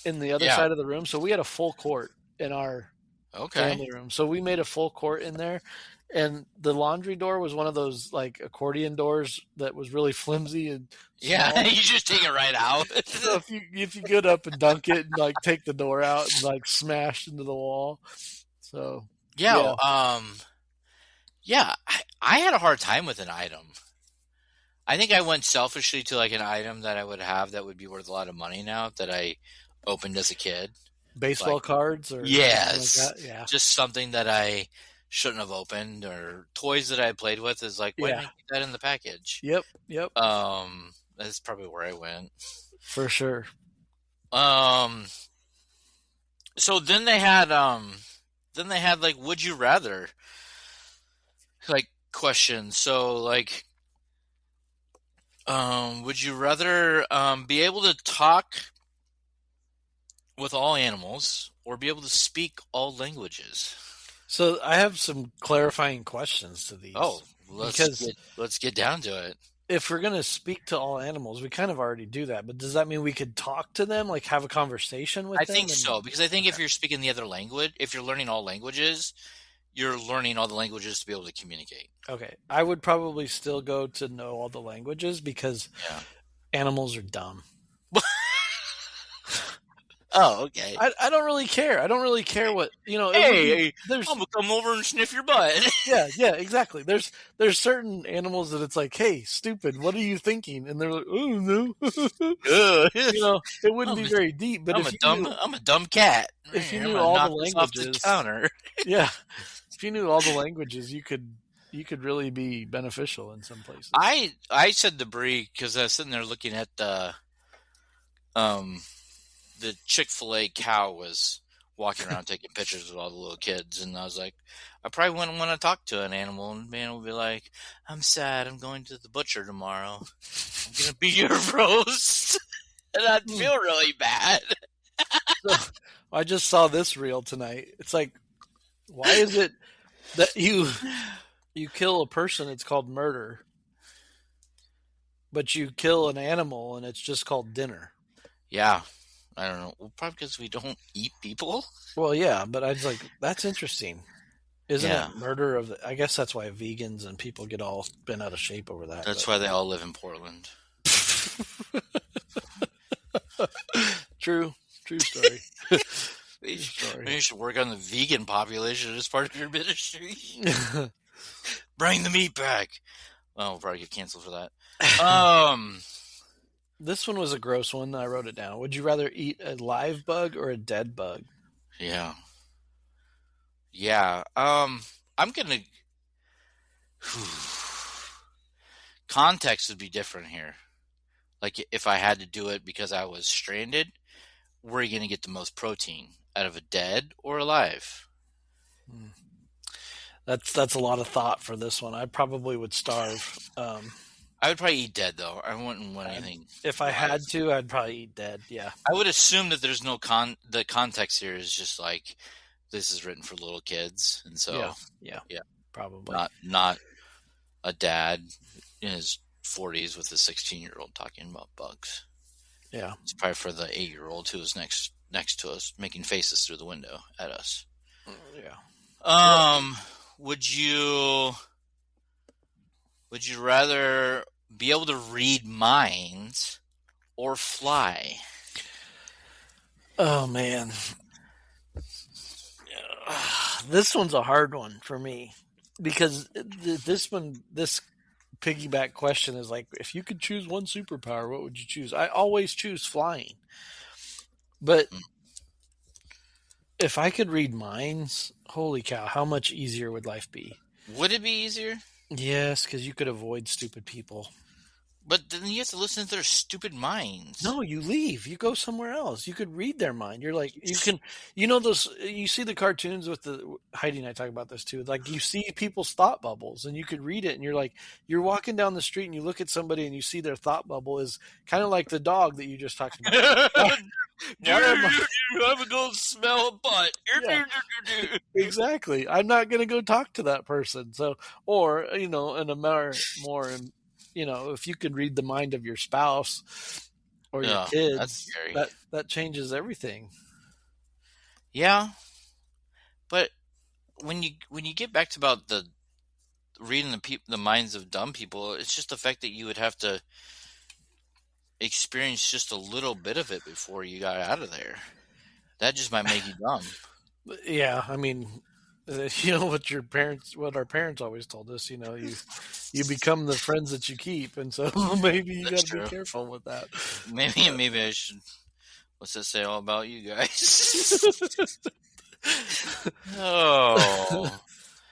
in the other Yeah. side of the room. So we had a full court in our Okay. family room. So we made a full court in there, and the laundry door was one of those like accordion doors that was really flimsy and Yeah. small. You just take it right out. So if you get up and dunk it and like take the door out and like smash into the wall. So Yeah. Yeah. I had a hard time with an item. I think I went selfishly to like an item that I would have that would be worth a lot of money now that I opened as a kid. baseball Like, cards or yes. something like that. Yeah. Just something that I shouldn't have opened, or toys that I played with is like, why didn't I Yeah. keep that in the package? Yep. That's probably where I went. For sure. So then they had like would you rather like questions. So like would you rather be able to talk with all animals or be able to speak all languages? So I have some clarifying questions to these. Oh, because let's get down to it. if we're going to speak to all animals, we kind of already do that. But does that mean we could talk to them, like have a conversation with I them? think so, because I think if you're speaking the other language, if you're learning all languages, you're learning all the languages to be able to communicate. Okay. I would probably still go to know all the languages because Yeah. animals are dumb. Oh, okay. I don't really care. I don't really care what Hey, there's I'm gonna come over and sniff your butt. yeah, exactly. There's certain animals that it's like, hey, stupid, what are you thinking? And they're like, oh no. It wouldn't be very deep. But I'm a dumb cat. if you I'm knew gonna all knock the this off the languages, counter. yeah, if you knew all the languages, you could really be beneficial in some places. I said to Bree because I was sitting there looking at the Chick-fil-A cow was walking around taking pictures with all the little kids, and I was like, I probably wouldn't want to talk to an animal, and man would be like, I'm sad, I'm going to the butcher tomorrow. I'm gonna be your roast, and I'd feel really bad. So, I just saw this reel tonight. It's like, why is it that you kill a person? It's called murder, but you kill an animal and it's just called dinner. Yeah. I don't know. Well, probably because we don't eat people. Well, yeah, but I was like, that's interesting. Isn't Yeah. it murder of I guess that's why vegans and people get all bent out of shape over that. That's why they all live in Portland. True story. You should work on the vegan population as part of your ministry. Bring the meat back. Oh, we'll probably get canceled for that. This one was a gross one. I wrote it down. Would you rather eat a live bug or a dead bug? Yeah. Yeah. I'm gonna. Context would be different here. Like if I had to do it because I was stranded, where are you gonna get the most protein out of a dead or alive? That's a lot of thought for this one. I probably would starve. I would probably eat dead though. I wouldn't want anything. If I had to, I'd probably eat dead. Yeah. I would assume that there's no the context here is just like this is written for little kids, and so yeah, probably not a dad in his 40s with a 16-year-old talking about bugs. Yeah, it's probably for the 8-year-old who is next to us making faces through the window at us. Yeah. Would you rather be able to read minds or fly? Oh man, this one's a hard one for me because this piggyback question is like, if you could choose one superpower, what would you choose? I always choose flying, but Mm. if I could read minds, holy cow, how much easier would life be? Would it be easier? Yes, because you could avoid stupid people. But then you have to listen to their stupid minds. No, you leave. You go somewhere else. You could read their mind. You're like, you can, those, you see the cartoons with Heidi and I talk about this too. Like, you see people's thought bubbles and you could read it and you're like, you're walking down the street and you look at somebody and you see their thought bubble is kind of like the dog that you just talked about. Why, why am I, I'm gonna go smell a butt. yeah, exactly. I'm not going to go talk to that person. So, or, in a if you could read the mind of your spouse or your Yeah, that's kids, scary. that changes everything. Yeah, but when you get back to about the reading the minds of dumb people, it's just the fact that you would have to experience just a little bit of it before you got out of there. That just might make you dumb. Yeah, I mean, what our parents always told us. You become the friends that you keep, and so maybe you got That's to be true. careful with that. Maybe I should. What's that say all about you guys? Oh,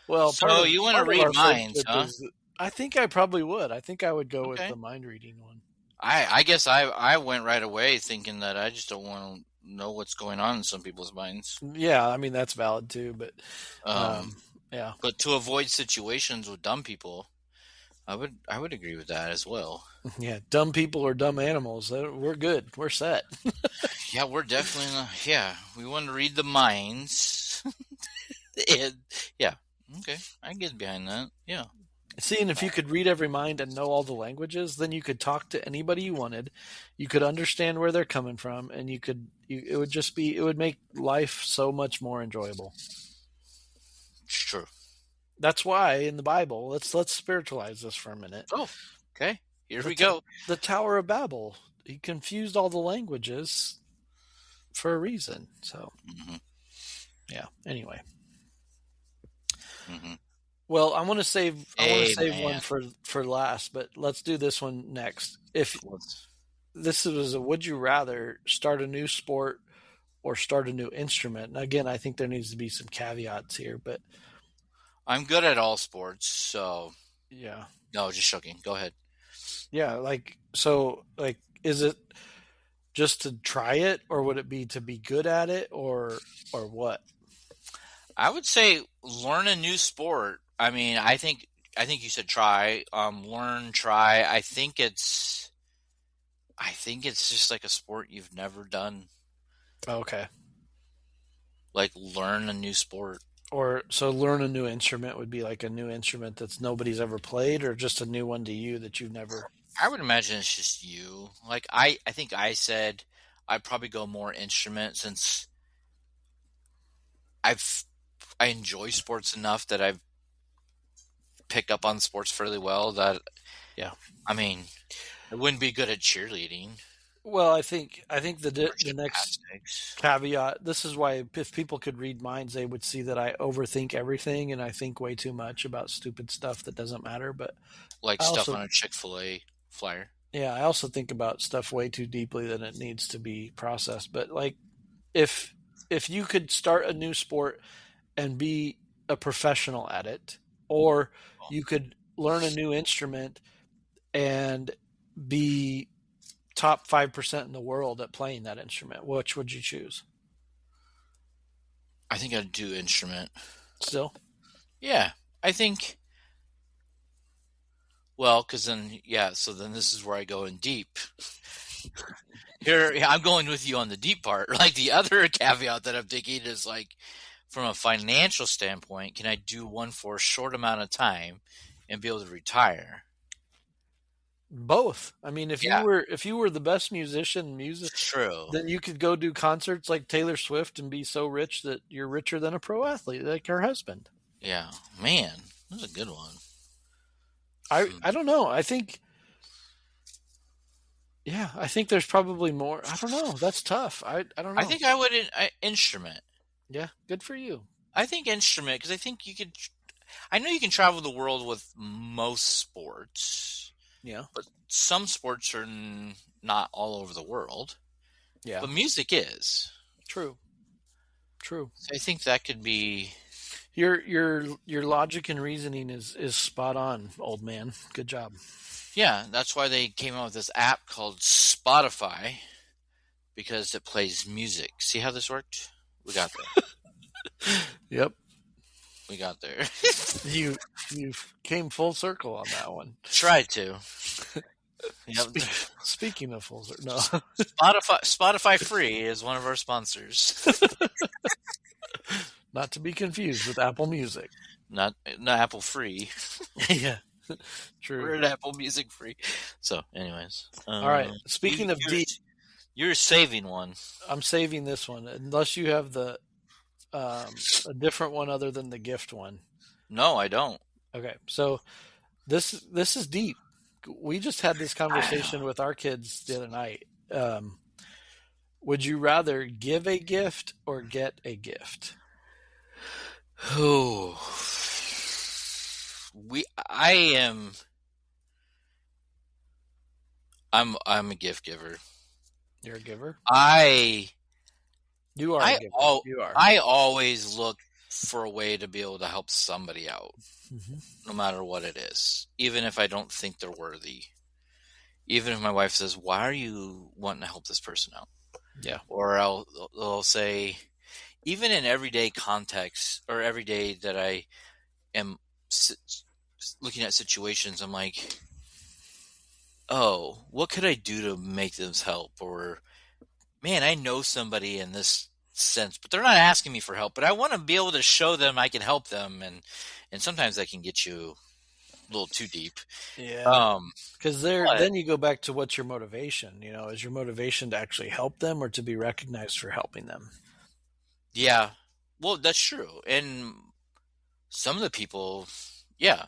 Well, so you want to part of read our minds, friendship huh? is that I think I probably would. I think I would go with Okay. the mind reading one. I guess I went right away thinking that I just don't want to know what's going on in some people's minds. Yeah, I mean that's valid too, but Um, yeah, but to avoid situations with dumb people, I would agree with that as well. yeah, dumb people or dumb animals, we're good. We're set. Yeah, we're definitely not, yeah. We want to read the minds. And, yeah. Okay, I can get behind that. Yeah. Seeing if you could read every mind and know all the languages, then you could talk to anybody you wanted. You could understand where they're coming from, and it would make life so much more enjoyable. It's true. That's why in the Bible, let's spiritualize this for a minute. Oh, okay. Here The we t- go. the Tower of Babel, he confused all the languages for a reason. So Hmm. yeah. Anyway, Hmm. well, I want to save one Amen. for last, but let's do this one next. If this was a would you rather start a new sport or start a new instrument? And again, I think there needs to be some caveats here, but I'm good at all sports, so yeah. no, just joking. Go ahead. Yeah, like is it just to try it or would it be to be good at it or what? I would say learn a new sport. I mean, I think you said try, learn, try. I think it's just like a sport you've never done. Okay. Like learn a new sport. Or so learn a new instrument would be like a new instrument that's nobody's ever played or just a new one to you that you've never. I would imagine it's just you. Like I think I said I'd probably go more instrument since I've I enjoy sports enough that I've picked up on sports fairly well that Yeah. I mean I wouldn't be good at cheerleading Well, I think or the next gymnastics. caveat, this is why if people could read minds, they would see that I overthink everything and I think way too much about stupid stuff that doesn't matter, but Like I stuff also on a Chick-fil-A flyer. yeah, I also think about stuff way too deeply than it needs to be processed. But like if if you could start a new sport and be a professional at it, or you could learn a new instrument and be top 5% in the world at playing that instrument, which would you choose? I think I'd do instrument. Still? Yeah, I think. Well, because then, yeah. So then, this is where I go in deep. Here, yeah, I'm going with you on the deep part. Like the other caveat that I'm thinking is like, from a financial standpoint, can I do one for a short amount of time and be able to retire? Both. I mean, Yeah, if you were the best musician in music, true. then you could go do concerts like Taylor Swift and be so rich that you're richer than a pro athlete, like her husband. Yeah, man, that's a good one. I Hmm. I don't know. I think Yeah, I think there's probably more. I don't know. That's tough. I don't I know. think I would instrument. Yeah, good for you. I think instrument because I think you could. I know you can travel the world with most sports, Yeah, but some sports are not all over the world. yeah, But music is. true, true. So I think that could be. Your logic and reasoning is spot on, old man. Good job. Yeah, that's why they came out with this app called Spotify because it plays music. See how this worked? We got there. Yep, We got there. you you came full circle on that one. Tried to. Yep. Speaking of full circle, no, Spotify Free is one of our sponsors. not to be confused with Apple Music. Not Apple Free. Yeah, We're true. at Apple Music Free. So, anyways, All right. you, Speaking of you're deep, you're saving one. I'm saving this one unless you have the a different one other than the gift one. No, I don't. Okay, so this is deep. We just had this conversation with our kids the other night. Would you rather give a gift or get a gift? Oh, I am. I'm a gift giver. You're a giver. I You are a I giver. al- You are. I always look for a way to be able to help somebody out, Hmm. no matter what it is, even if I don't think they're worthy. Even if my wife says, "Why are you wanting to help this person out?" Yeah. Or they'll say, even in everyday context or every day that I am looking at situations, I'm like, "Oh, what could I do to make them help?" Or, "Man, I know somebody in this sense, but they're not asking me for help, but I want to be able to show them I can help them." And sometimes that can get you a little too deep. Yeah. Um, Because but then you go back to what's your motivation? Is your motivation to actually help them or to be recognized for helping them? yeah, well, that's true. And some of the people, yeah.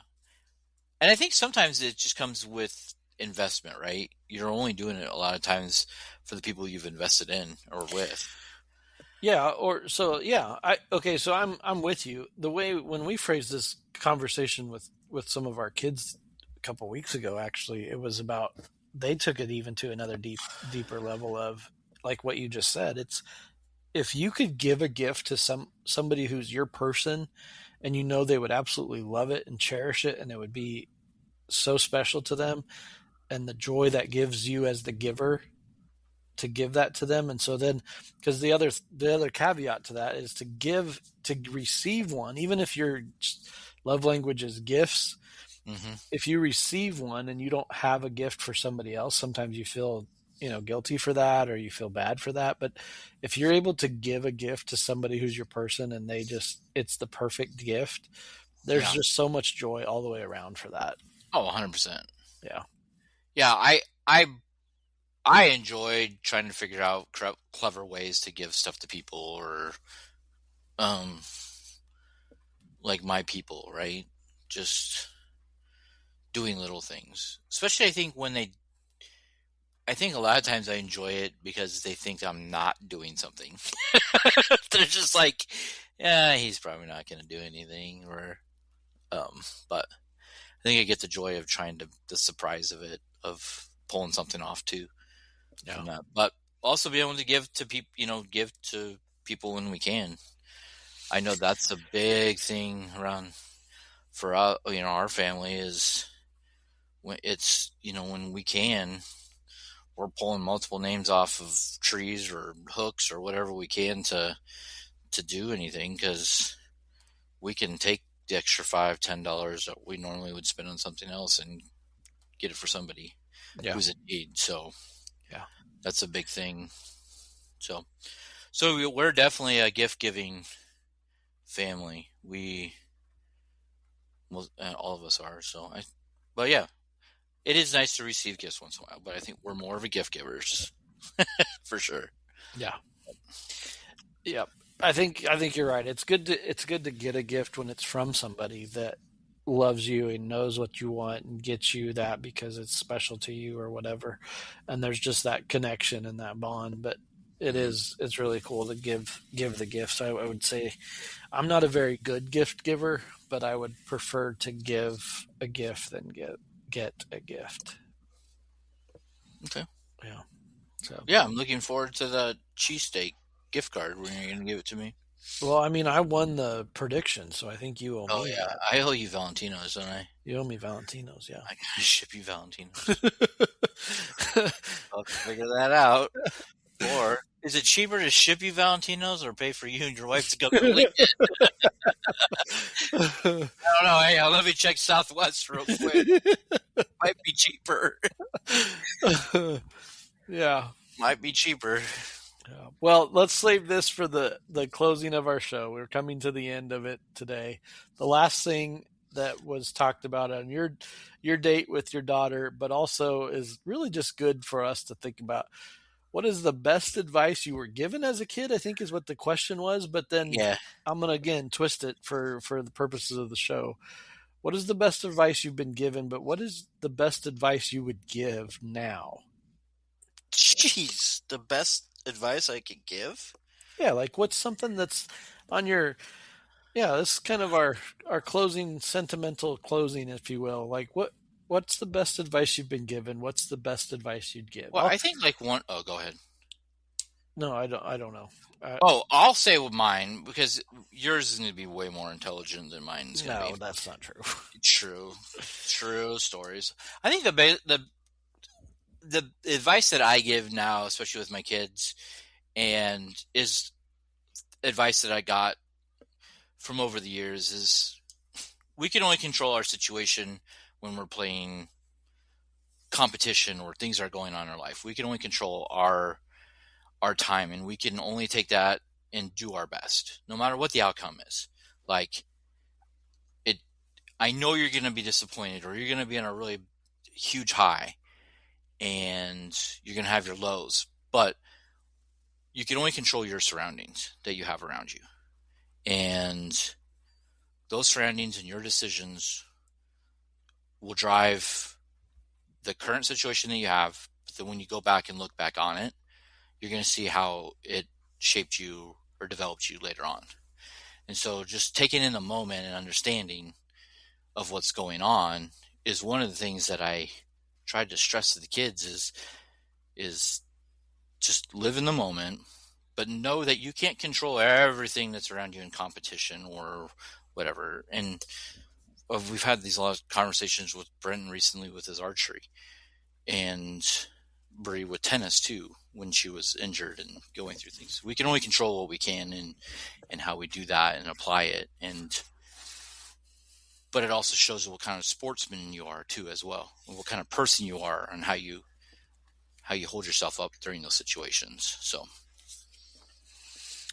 And I think sometimes it just comes with investment, right? You're only doing it a lot of times for the people you've invested in or with. Yeah, or so yeah. I okay, so I'm with you. The way when we phrased this conversation with some of our kids a couple weeks ago, actually, it was about they took it even to another deeper level of like what you just said. It's if you could give a gift to somebody who's your person and you know they would absolutely love it and cherish it and it would be so special to them and the joy that gives you as the giver to give that to them. And so then because the other caveat to that is to receive one, even if your love language is gifts, Hmm. if you receive one and you don't have a gift for somebody else, sometimes you feel guilty for that or you feel bad for that. But if you're able to give a gift to somebody who's your person and it's the perfect gift, there's Yeah. just so much joy all the way around for that. Oh, 100%. Yeah. Yeah, I enjoyed trying to figure out clever ways to give stuff to people or um like my people, right? Just doing little things. Especially I think a lot of times I enjoy it because they think I'm not doing something. They're just like, yeah, he's probably not going to do anything or but I think I get the joy of trying to the surprise of it of pulling something off too Yeah. from that. But also be able to give to people, give to people when we can. I know that's a big thing around for us, our family is when it's, when we can, we're pulling multiple names off of trees or hooks or whatever we can to do anything because we can take the extra $5-10 that we normally would spend on something else and get it for somebody Yeah. who's in need. So Yeah. that's a big thing. So we're definitely a gift giving family. All of us are. But yeah, it is nice to receive gifts once in a while. But I think we're more of a gift givers for sure. Yeah. Yeah. I think you're right. It's good to get a gift when it's from somebody that loves you and knows what you want and gets you that because it's special to you or whatever. And there's just that connection and that bond. But Mhm. it's really cool to give the gifts. I would say I'm not a very good gift giver, but I would prefer to give a gift than get a gift. Okay. Yeah. So Yeah, I'm looking forward to the cheesesteak gift card when you're going to give it to me. well, I mean, I won the prediction, so I think you owe Oh me yeah, that. I owe you Valentino's, don't I? You owe me Valentino's, yeah. I gotta ship you Valentino's. I'll have to figure that out. Or is it cheaper to ship you Valentino's or pay for you and your wife to go complete it? I don't know. Hey, let me check Southwest real quick. Might be cheaper. Yeah. Might be cheaper. Yeah. Well, let's save this for the closing of our show. We're coming to the end of it today. The last thing that was talked about on your date with your daughter, but also is really just good for us to think about. What is the best advice you were given as a kid? I think is what the question was, but then Yeah. I'm gonna again twist it for the purposes of the show. What is the best advice you've been given, but what is the best advice you would give now? Jeez, the best advice I could give? Yeah, like what's something that's on your yeah, this is kind of our closing sentimental closing, if you will. Like what's the best advice you've been given? What's the best advice you'd give? Well, I think like one oh go ahead. No, I don't know. Oh, I'll say with mine because yours is going to be way more intelligent than mine is going to No, be. that's not true. True, true stories. I think the advice that I give now, especially with my kids, and is advice that I got from over the years, is we can only control our situation when we're playing competition or things are going on in our life. We can only control our time, and we can only take that and do our best, no matter what the outcome is. Like it, I know you're going to be disappointed, or you're going to be on a really huge high, and you're going to have your lows, but you can only control your surroundings that you have around you. And those surroundings and your decisions will drive the current situation that you have. But then when you go back and look back on it, you're going to see how it shaped you or developed you later on. And so just taking in the moment and understanding of what's going on is one of the things that I tried to stress to the kids is just live in the moment, but know that you can't control everything that's around you in competition or whatever. And we've had these a lot of conversations with Brenton recently with his archery, and Brie with tennis too, when she was injured and going through things. We can only control what we can and how we do that and apply it. But it also shows what kind of sportsman you are too, as well, and what kind of person you are, and how you hold yourself up during those situations. So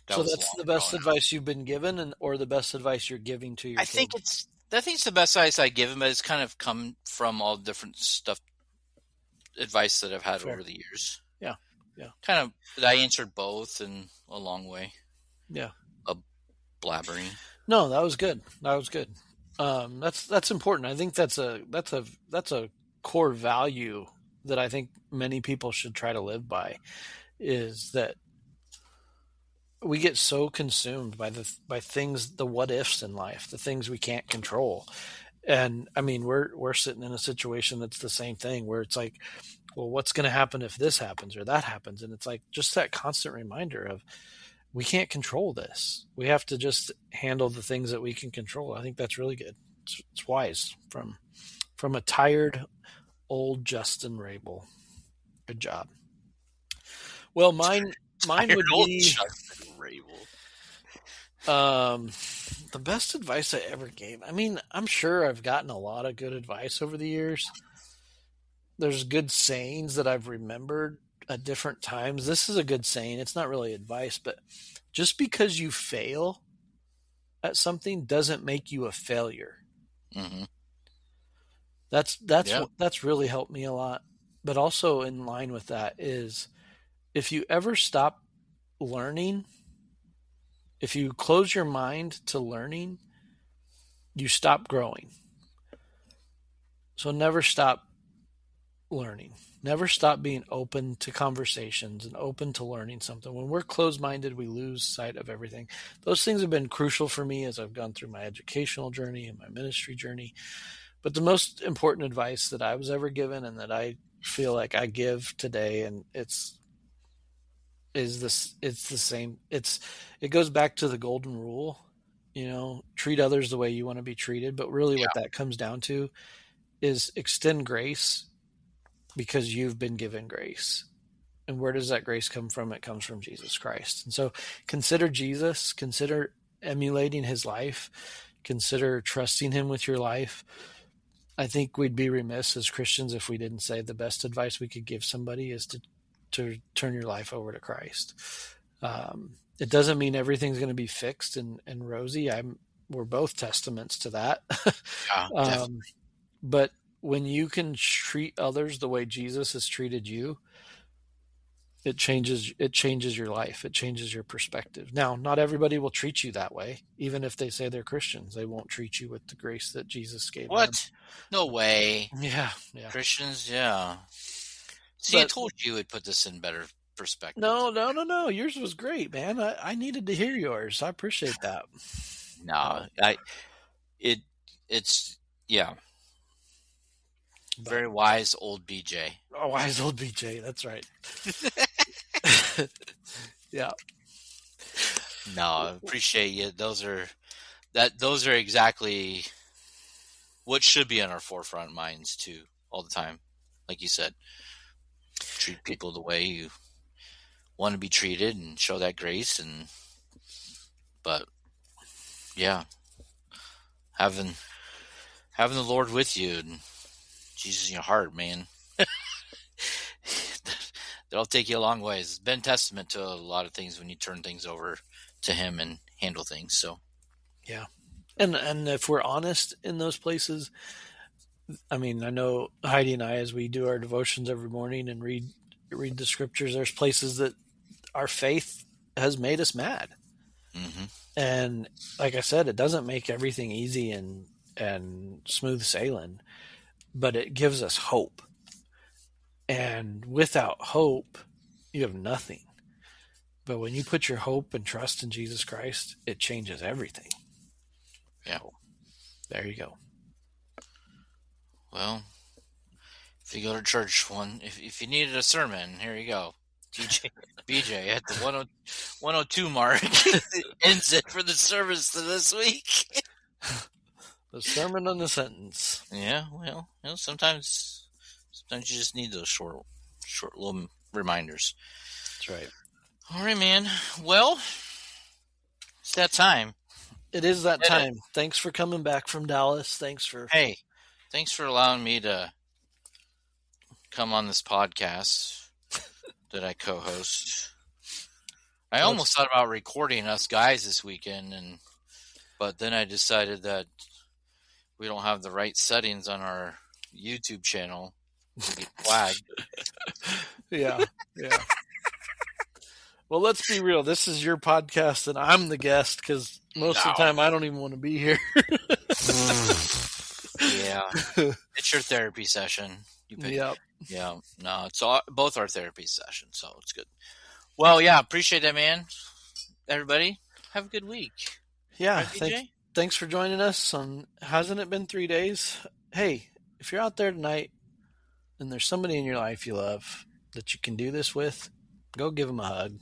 that So was that's long the ago best now. advice you've been given, and or the best advice you're giving to your kid. I think it's the best advice I give him, but it's kind of come from all different stuff, advice that I've had Fair. over the years. Yeah. Yeah. Kind of, I answered both in a long way, Yeah. a blabbering. No, that was good. That was good. That's important. I think that's a core value that I think many people should try to live by. Is that we get so consumed by things, the what ifs in life, the things we can't control. And I mean, we're sitting in a situation that's the same thing where it's like, well, what's going to happen if this happens or that happens? And it's like just that constant reminder of we can't control this. We have to just handle the things that we can control. I think that's really good. It's wise from a tired old Justin Rabel. Good job. Well, mine Tired would old be Justin Rabel. um, the best advice I ever gave. I mean, I'm sure I've gotten a lot of good advice over the years. There's good sayings that I've remembered at different times. This is a good saying. It's not really advice, but just because you fail at something doesn't make you a failure. Mm-hmm. That's Yeah. what that's really helped me a lot. But also in line with that is if you ever stop learning, if you close your mind to learning, you stop growing. So never stop learning. Never stop being open to conversations and open to learning something. When we're closed minded, we lose sight of everything. Those things have been crucial for me as I've gone through my educational journey and my ministry journey. But the most important advice that I was ever given and that I feel like I give today, and it's the same. It goes back to the golden rule, treat others the way you want to be treated. But really what that comes down to is extend grace because you've been given grace. And where does that grace come from? It comes from Jesus Christ. And so consider Jesus, consider emulating his life, consider trusting him with your life. I think we'd be remiss as Christians if we didn't say the best advice we could give somebody is to turn your life over to Christ. It doesn't mean everything's going to be fixed and rosy. We're both testaments to that. Yeah, But when you can treat others the way Jesus has treated you, it changes your life. It changes your perspective. Now, not everybody will treat you that way. Even if they say they're Christians, they won't treat you with the grace that Jesus gave them. What? No way. Yeah. Christians, yeah. See, I told you would put this in better perspective. No. Yours was great, man. I needed to hear yours. I appreciate that. No, it's very wise old BJ. Oh, wise old BJ. That's right. Yeah. No, I appreciate you. Those are exactly what should be in our forefront minds too, all the time. Like you said, treat people the way you want to be treated and show that grace. But yeah, having the Lord with you and Jesus in your heart, man. That'll take you a long ways. It's been testament to a lot of things when you turn things over to him and handle things. So yeah. And if we're honest in those places, I mean, I know Heidi and I, as we do our devotions every morning and read the scriptures, there's places that our faith has made us mad. Mm-hmm. And like I said, it doesn't make everything easy and smooth sailing, but it gives us hope. And without hope, you have nothing. But when you put your hope and trust in Jesus Christ, it changes everything. Yeah. So, there you go. Well, if you go to church if you needed a sermon, here you go. BJ at the 102 mark ends it for the service this week. The sermon on the sentence. Yeah, well, sometimes you just need those short little reminders. That's right. All right, man. Well, it's that time. It is that time. Thanks for coming back from Dallas. Thanks for allowing me to come on this podcast that I co-host. I almost thought about recording us guys this weekend, but then I decided that we don't have the right settings on our YouTube channel to get flagged. Yeah. Well, let's be real. This is your podcast, and I'm the guest because most of the time I don't even want to be here. Yeah, it's your therapy session. Yep. Yeah. No, it's both our therapy sessions, so it's good. Well, yeah, appreciate that, man. Everybody, have a good week. Yeah. Right, thanks for joining us on Hasn't It Been 3 Days? Hey, if you're out there tonight and there's somebody in your life you love that you can do this with, go give them a hug.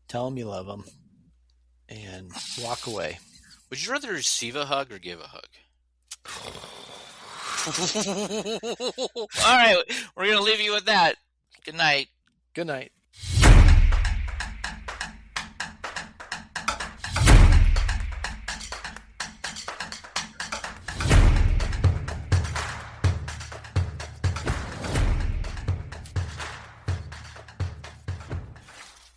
Tell them you love them and walk away. Would you rather receive a hug or give a hug? All right, we're going to leave you with that. Good night. Good night.